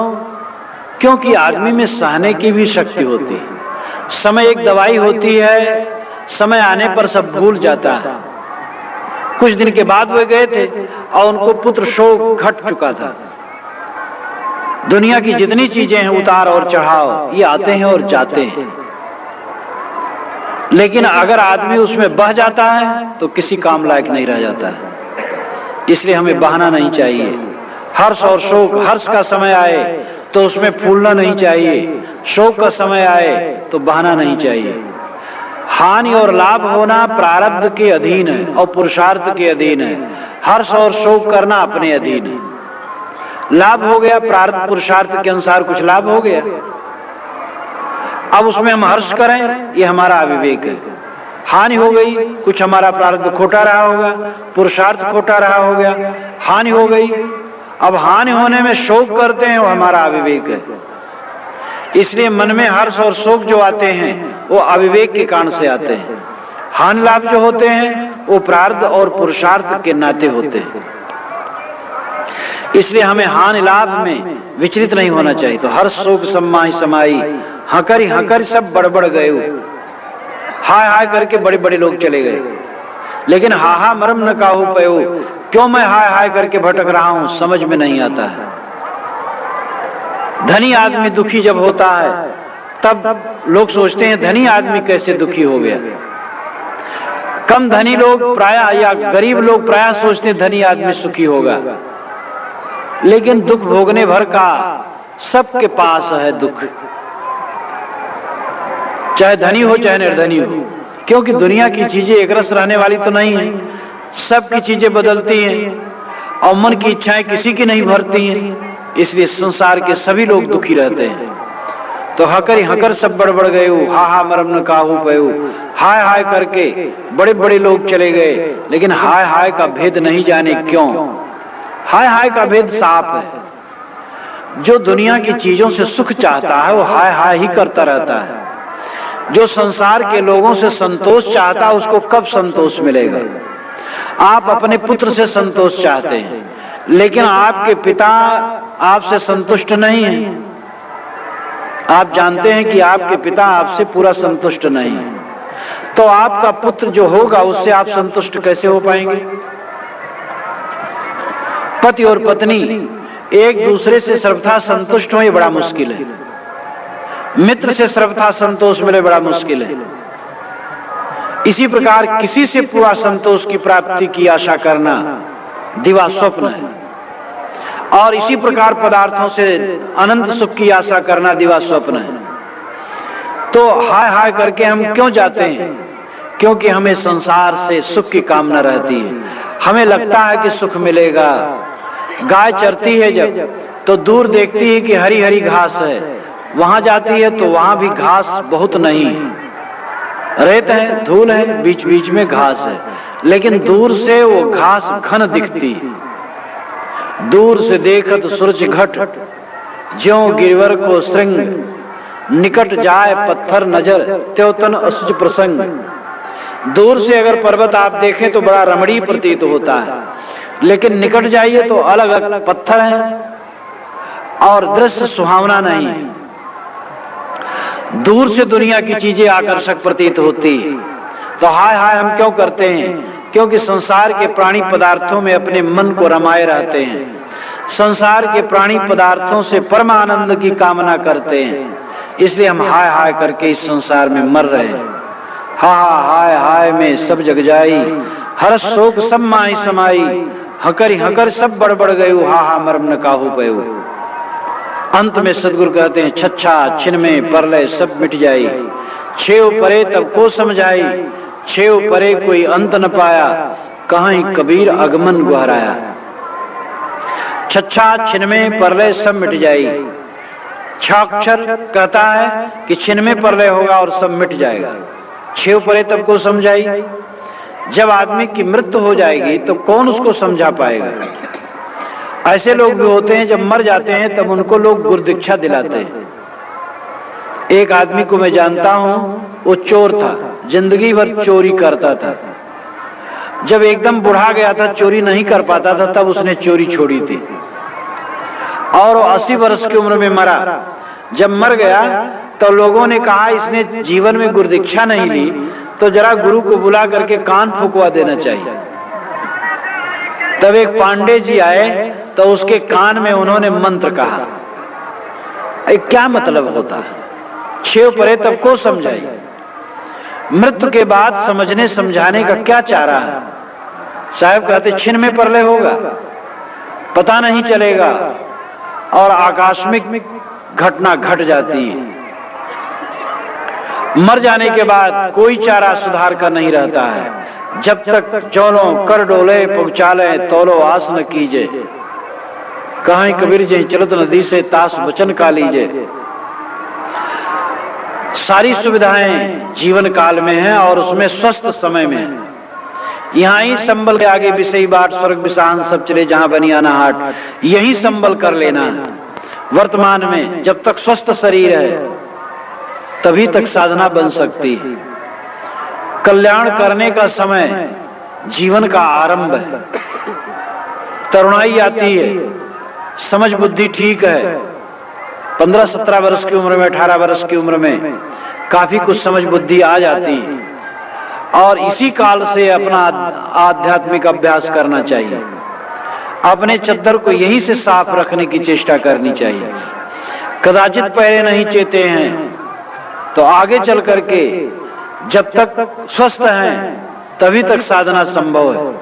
क्योंकि आदमी में सहने की भी शक्ति होती है। समय एक दवाई होती है, समय आने पर सब भूल जाता है। कुछ दिन के बाद वे गए थे और उनको पुत्र शोक घट चुका था। दुनिया की जितनी चीजें हैं, उतार और चढ़ाव, ये आते हैं और जाते हैं, लेकिन अगर आदमी उसमें बह जाता है तो किसी काम लायक नहीं रह जाता है। इसलिए हमें बहना नहीं चाहिए। हर्ष और शोक, हर्ष का समय आए तो उसमें फूलना नहीं चाहिए, शोक का समय आए तो बहना नहीं चाहिए। हानि और लाभ होना प्रारब्ध के अधीन है और पुरुषार्थ के अधीन है। हर्ष और शोक करना अपने अधीन है। लाभ हो गया, प्रारब्ध पुरुषार्थ के अनुसार कुछ लाभ हो गया, अब उसमें हम हर्ष करें, ये हमारा अविवेक है। हानि हो गई, कुछ हमारा प्रारब्ध खोटा रहा होगा, पुरुषार्थ खोटा रहा हो गया, हानि हो गई, अब हानि होने में शोक करते हैं, वो हमारा अविवेक है। इसलिए मन में हर्ष और शोक जो आते हैं वो अविवेक के कारण से आते हैं। हानि लाभ जो होते हैं वो प्रारब्ध और पुरुषार्थ के नाते होते हैं। इसलिए हमें हानि लाभ में विचलित नहीं होना चाहिए। तो हर्ष शोक सम्माई समाई, हकर सब बड़बड़ गए, हाय हाय करके बड़े बड़े लोग चले गए। लेकिन हाहा मरम न काहू पयो, क्यों मैं हाय हाय करके भटक रहा हूं, समझ में नहीं आता है। धनी आदमी दुखी जब होता है तब लोग सोचते हैं धनी आदमी कैसे दुखी हो गया। कम धनी लोग प्रायः या गरीब लोग प्रायः सोचते हैं धनी आदमी सुखी होगा, लेकिन दुख भोगने भर का सबके पास है दुख, चाहे धनी हो चाहे निर्धनी हो। क्योंकि दुनिया की चीजें एक रस रहने वाली तो नहीं है, सबकी चीजें बदलती हैं और मन की इच्छाएं किसी की नहीं भरती हैं। इसलिए संसार के सभी लोग दुखी रहते हैं। तो हकर सब बड़बड़ गए, हा मरम न काहू पयो, हाय हाय करके बड़े बड़े लोग चले गए, लेकिन हाय हाय का भेद नहीं जाने क्यों। हाय हाय का भेद साफ है। जो दुनिया की चीजों से सुख चाहता है वो हाय हाय ही करता रहता है। जो संसार के लोगों से संतोष चाहता है उसको कब संतोष मिलेगा। आप अपने पुत्र से संतोष चाहते हैं, लेकिन आपके पिता आपसे संतुष्ट नहीं है। आप जानते हैं कि आपके पिता आपसे पूरा संतुष्ट नहीं है, तो आपका पुत्र जो होगा उससे आप संतुष्ट कैसे हो पाएंगे। पति और पत्नी एक दूसरे से सर्वथा संतुष्ट हो, ये बड़ा मुश्किल है। मित्र से सर्वथा संतोष मिले, बड़ा मुश्किल है। इसी प्रकार किसी से पूरा संतोष की प्राप्ति की आशा करना दिवा स्वप्न है, और इसी प्रकार पदार्थों से अनंत सुख की आशा करना दिवा स्वप्न है। तो हाय हाय करके हम क्यों जाते हैं? क्योंकि हमें संसार से सुख की कामना रहती है। हमें लगता है कि सुख मिलेगा। गाय चरती है जब, तो दूर देखती है कि हरी हरी घास है, वहां जाती है तो वहां भी घास बहुत नहीं, रेत है, धूल है, बीच बीच में घास है, लेकिन दूर से वो घास घन दिखती है। दूर से देखत सूरज घट, ज्यों गिरवर को श्रृंग, निकट जाए पत्थर नजर, त्योतन असुज प्रसंग। दूर से अगर पर्वत आप देखें तो बड़ा रमणीय प्रतीत होता है, लेकिन निकट जाइए तो अलग अलग पत्थर हैं और दृश्य सुहावना नहीं है। दूर से दुनिया की चीजें आकर्षक प्रतीत होती, तो हाय हाय हम क्यों करते हैं? क्योंकि संसार के प्राणी पदार्थों में अपने मन को रमाए रहते हैं। संसार के प्राणी पदार्थों से परमानंद की कामना करते हैं, इसलिए हम हाय हाय करके इस संसार में मर रहे हैं। हा हाय हाय में सब जग जाई, हर्ष शोक सब माई समाई, हकर सब बड़बड़ गयु, हा मरम न काहू पयो। अंत में सदगुरु कहते हैं छच्छा छिन्मे परलय सब मिट जाई, छेव परे तब को समझाई, छेव परे कोई अंत न पाया, कहीं कबीर आगमन गुहराया। छच्छा छिन्मे परलय सब मिट जाई, छाक्षर कहता है कि छिन्मे परलय होगा और सब मिट जाएगा। छेव परे तब को समझाई, जब आदमी की मृत्यु हो जाएगी तो कौन उसको समझा पाएगा। ऐसे लोग भी होते हैं जब मर जाते हैं तब उनको लोग गुरदीक्षा दिलाते हैं। एक आदमी को मैं जानता हूं, वो चोर था, जिंदगी भर चोरी करता था। जब एकदम बुढ़ा गया था, चोरी नहीं कर पाता था, तब उसने चोरी छोड़ी थी और वो 80 वर्ष की उम्र में मरा। जब मर गया तो लोगों ने कहा इसने जीवन में गुरदीक्षा नहीं ली, तो जरा गुरु को बुला करके कान फुकवा देना चाहिए। तब एक पांडे जी आए तो उसके कान में उन्होंने मंत्र कहा। क्या मतलब होता है? छेव परे तब को समझाई। मृत्यु के बाद समझने समझाने का क्या चारा है? साहब कहते छिन में परले होगा, पता नहीं चलेगा और आकस्मिक घटना घट जाती है। मर जाने के बाद कोई चारा सुधार का नहीं रहता है। जब तक जौलो कर डोले पहुंचाले तोलो आस न कीजे, कहीं कबीर जी चलत नदी से तास वचन का लीजे। सारी सुविधाएं जीवन काल में हैं और उसमें स्वस्थ समय में है। यहाँ ही संबल के आगे विषयी बाट स्वर्ग विषान सब चले जहां बनियाना हाट, यही संबल कर लेना है। वर्तमान में जब तक स्वस्थ शरीर है तभी तक साधना बन सकती है। कल्याण करने का समय जीवन का आरंभ है। तरुणाई आती है, समझ बुद्धि ठीक है। 15-17 वर्ष की उम्र में, 18 वर्ष की उम्र में काफी कुछ समझ बुद्धि आ जाती है और इसी काल से अपना आध्यात्मिक अभ्यास करना चाहिए। अपने चद्दर को यहीं से साफ रखने की चेष्टा करनी चाहिए। कदाचित पहले नहीं चेते हैं तो आगे चल करके जब तक स्वस्थ हैं तभी तक साधना संभव है,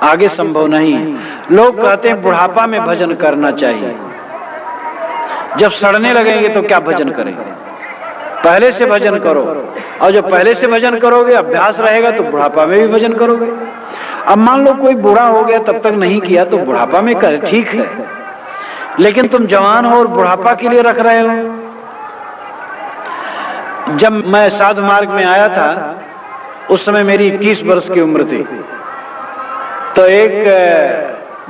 आगे संभव नहीं है। लोग कहते हैं बुढ़ापा में भजन करना चाहिए। जब सड़ने लगेंगे तो क्या भजन करेंगे? पहले से भजन करो, और जब पहले से भजन करोगे, अभ्यास रहेगा तो बुढ़ापा में भी भजन करोगे। अब मान लो कोई बूढ़ा हो गया तब तक नहीं किया तो बुढ़ापा में कर, ठीक है, लेकिन तुम जवान हो और बुढ़ापा के लिए रख रहे हो। जब मैं साधु मार्ग में आया था उस समय मेरी 21 वर्ष की उम्र थी। तो एक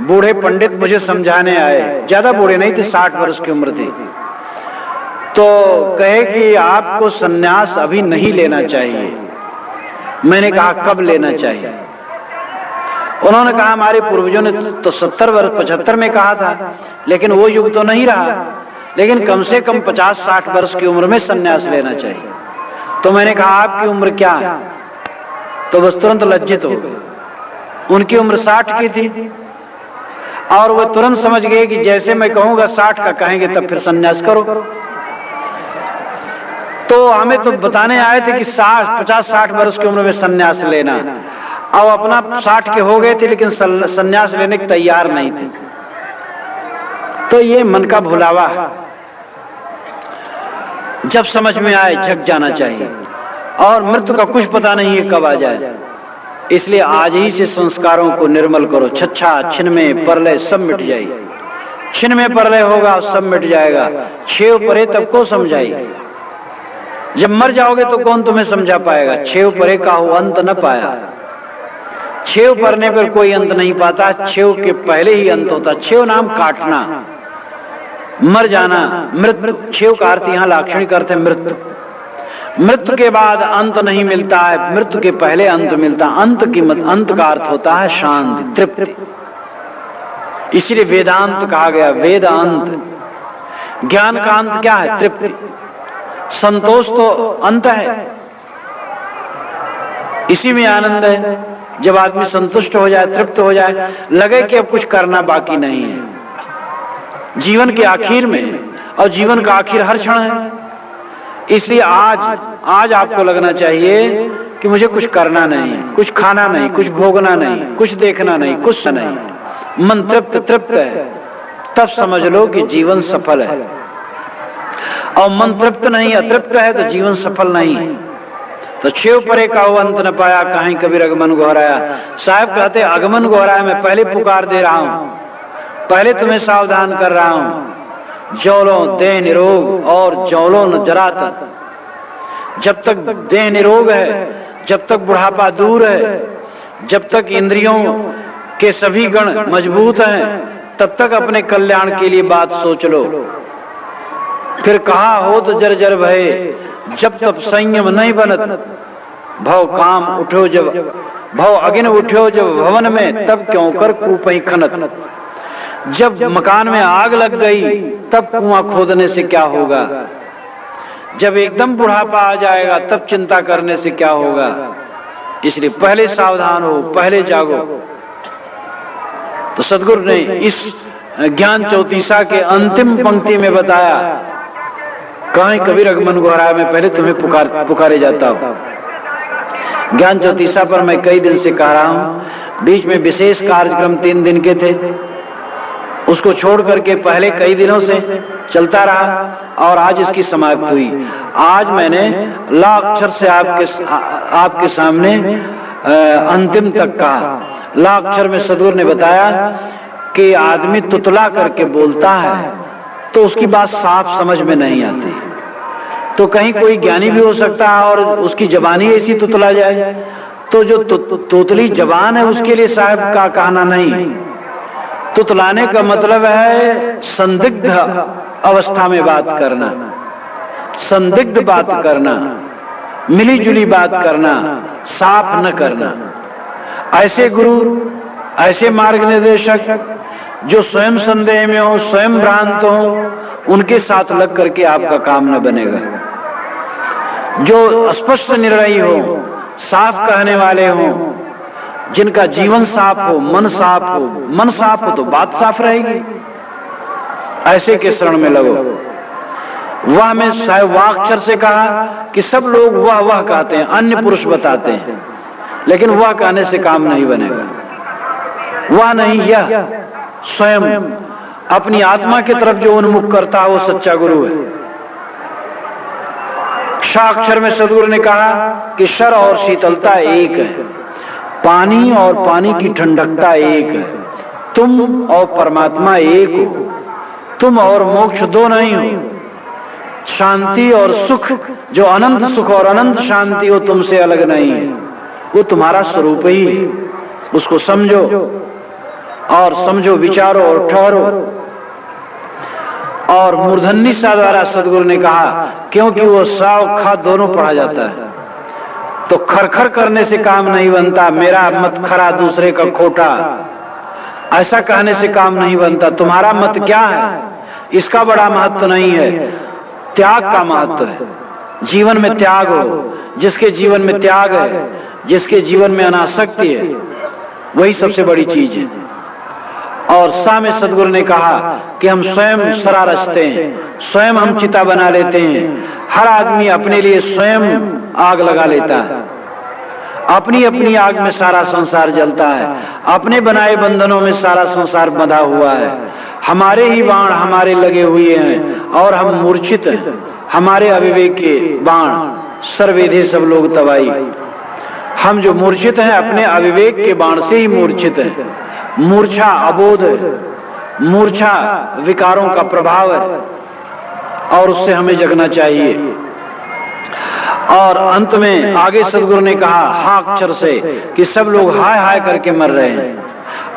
बूढ़े पंडित मुझे समझाने आए, ज्यादा बूढ़े नहीं थे, 60 वर्ष की उम्र थी। तो कहे कि आपको सन्यास अभी नहीं लेना चाहिए। मैंने कहा कब लेना चाहिए? उन्होंने कहा हमारे पूर्वजों ने तो 70 वर्ष 75 में कहा था, लेकिन वो युग तो नहीं रहा, लेकिन कम से कम 50-60 वर्ष की उम्र में सन्यास लेना चाहिए। तो मैंने कहा आपकी उम्र क्या है? तो बस तुरंत लज्जित हो गए। उनकी उम्र 60 की थी और वो तुरंत समझ गए कि जैसे मैं कहूंगा 60 का कहेंगे तब फिर सन्यास करो। तो हमें तो बताने आए थे कि 50-60 वर्ष की उम्र में सन्यास लेना। अब अपना 60 के हो गए थे लेकिन सन्यास लेने के तैयार नहीं थे। तो ये मन का भुलावा है। जब समझ में आए झक जाना चाहिए और मृत्यु का कुछ पता नहीं है कब आ जाए, इसलिए आज ही से संस्कारों को निर्मल करो। छच्छा छिन में परलय सब मिट जाएगी। छिन में परलय होगा सब मिट जाएगा। छेव परे तब को समझाई। जब मर जाओगे तो कौन तुम्हें समझा पाएगा? छेव परे का हो अंत न पाया। छेव परने पर कोई अंत नहीं पाता, छेव के पहले ही अंत होता। छेव नाम काटना, मर जाना, मृत्यु। छेव का अर्थ यहाँ लाक्षणिक अर्थ है मृत्यु। मृत्यु के बाद अंत नहीं मिलता है, मृत्यु के पहले अंत मिलता। अंत का अर्थ होता है शांति, तृप्ति। इसलिए वेदांत कहा गया, वेद अंत। ज्ञान का अंत क्या है? तृप्ति। संतोष तो अंत है, इसी में आनंद है। जब आदमी संतुष्ट हो जाए, तृप्त हो जाए, लगे कि अब कुछ करना बाकी नहीं है जीवन के आखिर में, और जीवन का आखिर हर क्षण है। इसलिए आज आपको लगना चाहिए कि मुझे कुछ करना नहीं, कुछ खाना नहीं, कुछ भोगना नहीं, कुछ देखना नहीं, कुछ नहीं। मन तृप्त है, तब समझ लो कि जीवन सफल है। और मन तृप्त नहीं, अतृप्त है तो जीवन सफल नहीं है। तो छेव परे का हो अंत न पाया, कहीं कबीर अगमन गोहराया। साहब कहते अगमन गोहराया, मैं पहले पुकार दे रहा हूं, पहले तुम्हें सावधान कर रहा हूं। जौलो देह निरोग और जौलो न जरात। जब तक देह निरोग है, जब तक बुढ़ापा दूर है, जब तक इंद्रियों के सभी गण मजबूत हैं, तब तक अपने कल्याण के लिए बात सोच लो। फिर कहा हो तो जर्जर भय, जब तब संयम नहीं बनत, भव काम उठो जब, भव अगिन उठो जब भवन में, तब क्यों कर कूपई खनत। जब मकान में आग लग गई तब कुआं खोदने से क्या होगा, जब एकदम बुढ़ापा आ जाएगा तब चिंता करने से क्या होगा। इसलिए पहले सावधान हो, पहले जागो। तो सदगुरु ने इस ज्ञान चौतीसा के अंतिम पंक्ति में बताया, कहीं कबीर मन गोहराया, मैं पहले तुम्हें पुकारे जाता हूं। ज्ञान चौतीसा पर मैं कई दिन से कह रहा हूं, बीच में विशेष कार्यक्रम 3 दिन के थे, उसको छोड़ करके पहले कई दिनों से चलता रहा और आज इसकी समाप्ति हुई। आज मैंने लाक्षर से आपके सामने अंतिम तक कहा। लाक्षर में सदगुरु ने बताया कि आदमी तुतला करके बोलता है तो उसकी बात साफ समझ में नहीं आती। तो कहीं कोई ज्ञानी भी हो सकता है और उसकी जबान ही ऐसी तुतला जाए, तो जो तोतली जबान है उसके लिए साहब का कहना नहीं। तुतलाने का मतलब है संदिग्ध अवस्था में बात करना, संदिग्ध बात करना, मिली जुली बात करना, साफ न करना। ऐसे गुरु, ऐसे मार्ग निर्देशक जो स्वयं संदेह में हो, स्वयं भ्रांत हो, उनके साथ लग करके आपका काम न बनेगा। जो स्पष्ट निर्णयी हो, साफ कहने वाले हो, जिनका जीवन साफ हो, मन साफ हो, मन साफ हो तो बात साफ रहेगी, ऐसे के शरण में लगो। वह में वाक्षर से कहा कि सब लोग वह वह कहते हैं, अन्य पुरुष बताते हैं, लेकिन वह कहने से काम नहीं बनेगा। वह नहीं, यह स्वयं अपनी आत्मा की तरफ जो उन्मुख करता है वो सच्चा गुरु है। क्षाक्षर में सदगुरु ने कहा कि शर और शीतलता एक है, पानी और पानी की ठंडकता एक है, तुम और परमात्मा एक हो, तुम और मोक्ष दो नहीं हो। शांति और सुख, जो अनंत सुख और अनंत शांति हो, तुमसे अलग नहीं है, वो तुम्हारा स्वरूप ही है। उसको समझो और समझो, विचारो और ठहरो। और मूर्धन्य सा द्वारा सदगुरु ने कहा, क्योंकि वो सा और खा दोनों पढ़ा जाता है, तो खरखर करने से काम नहीं बनता। मेरा मत खरा दूसरे का खोटा, ऐसा कहने से काम नहीं बनता। तुम्हारा मत क्या है, इसका बड़ा महत्व नहीं है, त्याग का महत्व है। जीवन में त्याग हो, जिसके जीवन में त्याग है, जिसके जीवन में अनासक्ति है, वही सबसे बड़ी चीज है। और सा में सदगुरु ने कहा कि हम स्वयं सरा रचते हैं, स्वयं हम चिता बना लेते हैं। हर आदमी अपने लिए स्वयं आग लगा लेता है, अपनी अपनी आग में सारा संसार जलता है, अपने बनाए बंधनों में सारा संसार बंधा हुआ है। हमारे ही बाण हमारे लगे हुए हैं और हम मूर्छित हैं। हमारे अविवेक के बाण सर्वेधे सब लोग तबाही। हम जो मूर्छित हैं अपने अविवेक के बाण से ही मूर्छित हैं। मूर्छा अबोध है, मूर्छा विकारों का प्रभाव है और उससे हमें जगना चाहिए। और अंत में आगे सदगुरु ने कहा हाक्षर से कि सब लोग हाय हाय करके मर रहे हैं,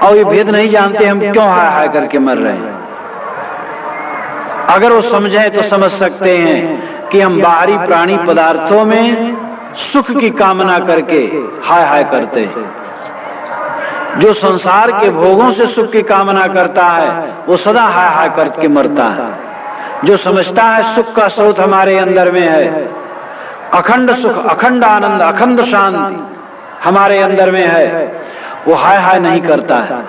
और ये भेद नहीं जानते हम क्यों हाय हाय करके मर रहे हैं। अगर वो समझे तो समझ सकते हैं कि हम बाहरी प्राणी पदार्थों में सुख की कामना करके हाय हाय करते हैं। जो संसार के भोगों से सुख की कामना करता है वो सदा हाय हाय करके मरता है। जो समझता है सुख का स्रोत हमारे अंदर में है, अखंड सुख, अखंड आनंद, अखंड शांति हमारे अंदर में है, वो हाय हाय नहीं करता है।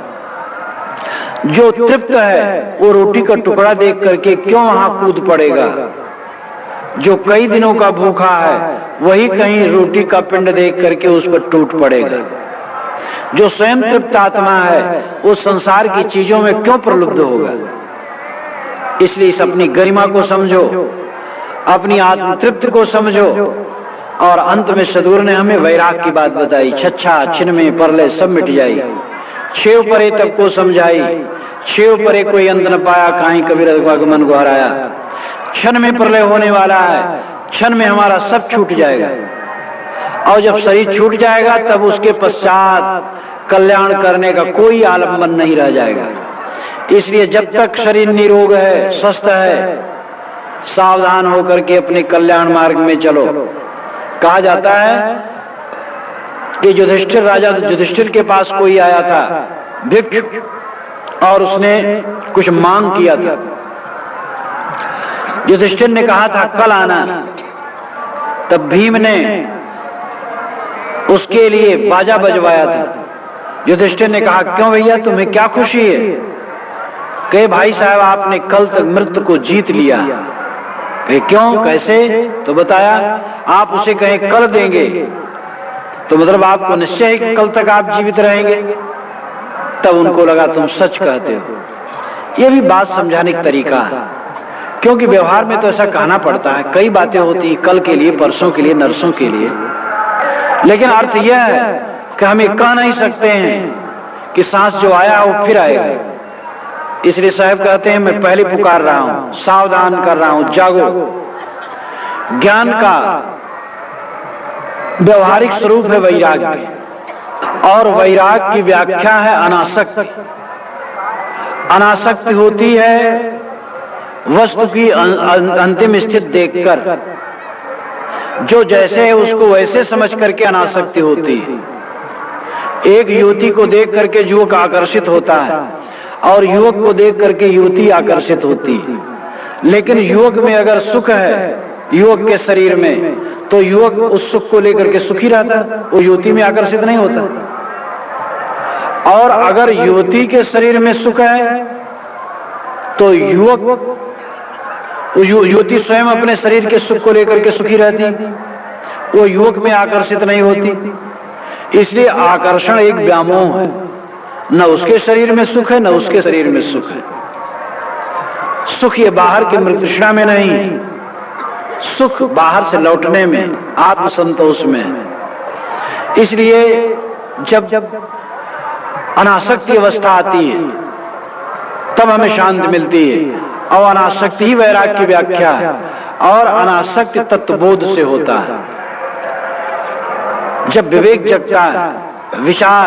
जो तृप्त है वो रोटी का टुकड़ा देख करके क्यों वहां कूद पड़ेगा। जो कई दिनों का भूखा है वही कहीं रोटी का पिंड देख करके उस पर टूट पड़ेगा। जो स्वयं तृप्त आत्मा है वो संसार की चीजों में क्यों प्रलुब्ध होगा। इसलिए इस अपनी गरिमा को समझो, अपनी आत्म तृप्ति को समझो। और अंत में सदगुरु ने हमें वैराग की बात बताई, छच्छा छिन्मे परले सब मिट जाई, छेव परे तब को समझाई, छेव परे कोई अंत न पाया, काहीं कबीर मन गोहराया। क्षण में प्रलय होने वाला है, क्षण में हमारा सब छूट जाएगा, और जब शरीर छूट जाएगा तब उसके पश्चात कल्याण करने का कोई आलम्बन नहीं रह जाएगा। इसलिए जब तक शरीर निरोग है, स्वस्थ है, सावधान होकर के अपने कल्याण मार्ग में चलो। कहा जाता है कि युधिष्ठिर, राजा युधिष्ठिर के पास कोई आया था भिक्षु, और उसने कुछ मांग किया था। युधिष्ठिर ने कहा था कल आना, तब भीम ने उसके लिए बाजा बजवाया था। युधिष्ठिर ने कहा क्यों भैया, तुम्हें क्या खुशी है? कहे भाई साहब आपने कल तक मृत्यु को जीत लिया। कहे क्यों, कैसे? तो बताया आप उसे कहे कल देंगे तो मतलब आपको निश्चय है कि कल तक आप जीवित रहेंगे। तब उनको लगा तुम सच कहते हो। यह भी बात समझाने का तरीका है, क्योंकि व्यवहार में तो ऐसा कहना पड़ता है, कई बातें होती कल के लिए, परसों के लिए, नरसों के लिए, लेकिन अर्थ यह है कि हम ये कह नहीं सकते हैं कि सांस जो आया वो फिर आएगा। इसलिए साहब कहते हैं मैं पहले पुकार रहा हूं, सावधान कर रहा हूं, जागो। ज्ञान का व्यवहारिक स्वरूप है वैराग्य, और वैराग की व्याख्या है अनासक्ति। अनासक्ति होती है वस्तु की अंतिम स्थिति देखकर, जो जैसे है उसको वैसे समझ करके अनासक्ति होती है। एक युवती को देख करके युवक आकर्षित होता है, और युवक को देख करके युवती आकर्षित होती है। लेकिन युवक में अगर सुख है युवक के शरीर में, तो युवक उस सुख को लेकर के सुखी रहता, वो युवती में आकर्षित नहीं होता। और अगर युवती के शरीर में सुख है तो युवती स्वयं अपने शरीर के सुख को लेकर के सुखी रहती, वो युवक में आकर्षित नहीं होती। इसलिए आकर्षण एक व्यामोह है, न उसके शरीर में सुख है न उसके शरीर में सुख है। सुख ये बाहर की मृतृष्णा में नहीं, सुख बाहर से लौटने में, आत्मसंतोष में। इसलिए जब अनासक्ति अवस्था आती है तब हमें शांति मिलती है, और अनासक्ति ही वैराग की व्याख्या है, और अनासक्ति तत्वबोध से होता है। जब विवेक जगता है, विचार,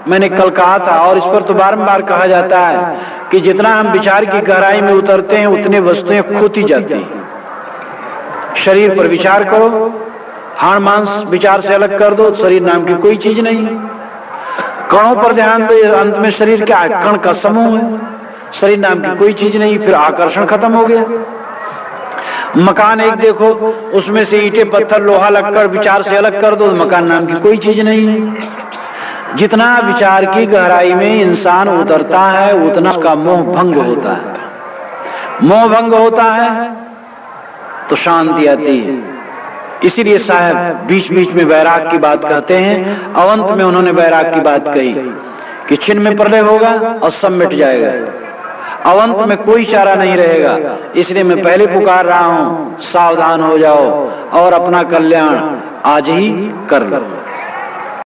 मैंने कल कहा था और इस पर तो बारंबार कहा जाता है कि जितना हम विचार की गहराई में उतरते हैं उतने वस्तुएं खोती जाती हैं। शरीर पर विचार करो, हाड़ मांस विचार से अलग कर दो, शरीर नाम की कोई चीज नहीं है। कणों पर ध्यान दो, अंत में शरीर क्या है? कण का समूह है, शरीर नाम की कोई चीज नहीं। फिर आकर्षण खत्म हो गया। मकान एक देखो, उसमें से ईंटें, पत्थर, लोहा, लक्कड़ विचार से अलग कर दो, मकान नाम की कोई चीज नहीं है। जितना विचार की गहराई में इंसान उतरता है उतना उसका मोह भंग होता है। मोह भंग होता है तो शांति आती है। इसीलिए साहब बीच बीच में वैराग की बात कहते हैं। अवंत में उन्होंने वैराग की बात कही कि छिन में प्रलय होगा और सब मिट जाएगा, अवंत में कोई चारा नहीं रहेगा। इसलिए मैं पहले पुकार रहा हूं, सावधान हो जाओ और अपना कल्याण आज ही कर लो।